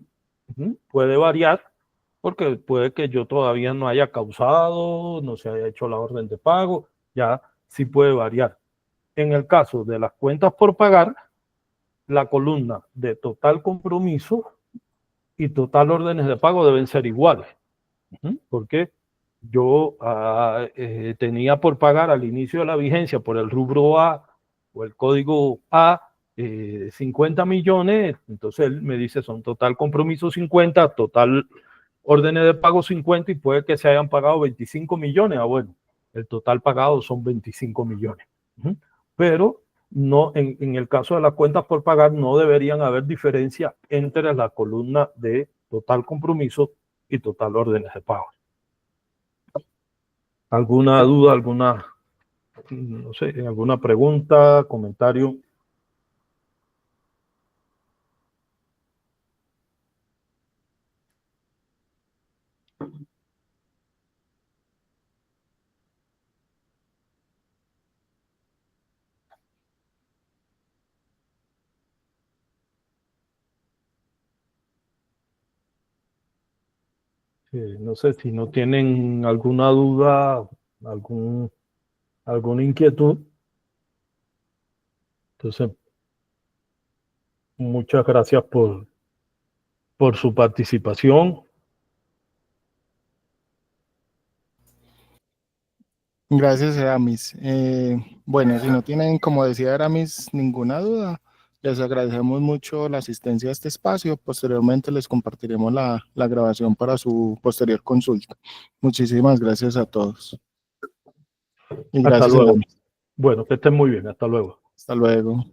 puede variar, porque puede que yo todavía no haya causado, no se haya hecho la orden de pago, ya sí puede variar. En el caso de las cuentas por pagar, la columna de total compromiso y total órdenes de pago deben ser iguales, porque yo tenía por pagar al inicio de la vigencia por el rubro A o el código A 50 millones, entonces él me dice son total compromiso 50, total órdenes de pago 50, y puede que se hayan pagado 25 millones, bueno, el total pagado son 25 millones. Pero no, en el caso de las cuentas por pagar no deberían haber diferencia entre la columna de total compromiso y total órdenes de pago. ¿Alguna duda, no sé, alguna pregunta, comentario? No sé si no tienen alguna duda, alguna inquietud. Entonces, muchas gracias por su participación. Gracias, Aramis. Bueno, si no tienen, como decía Aramis, ninguna duda, les agradecemos mucho la asistencia a este espacio. Posteriormente les compartiremos la grabación para su posterior consulta. Muchísimas gracias a todos. Y Hasta gracias, luego. Aramis. Bueno, que estén muy bien. Hasta luego. Hasta luego.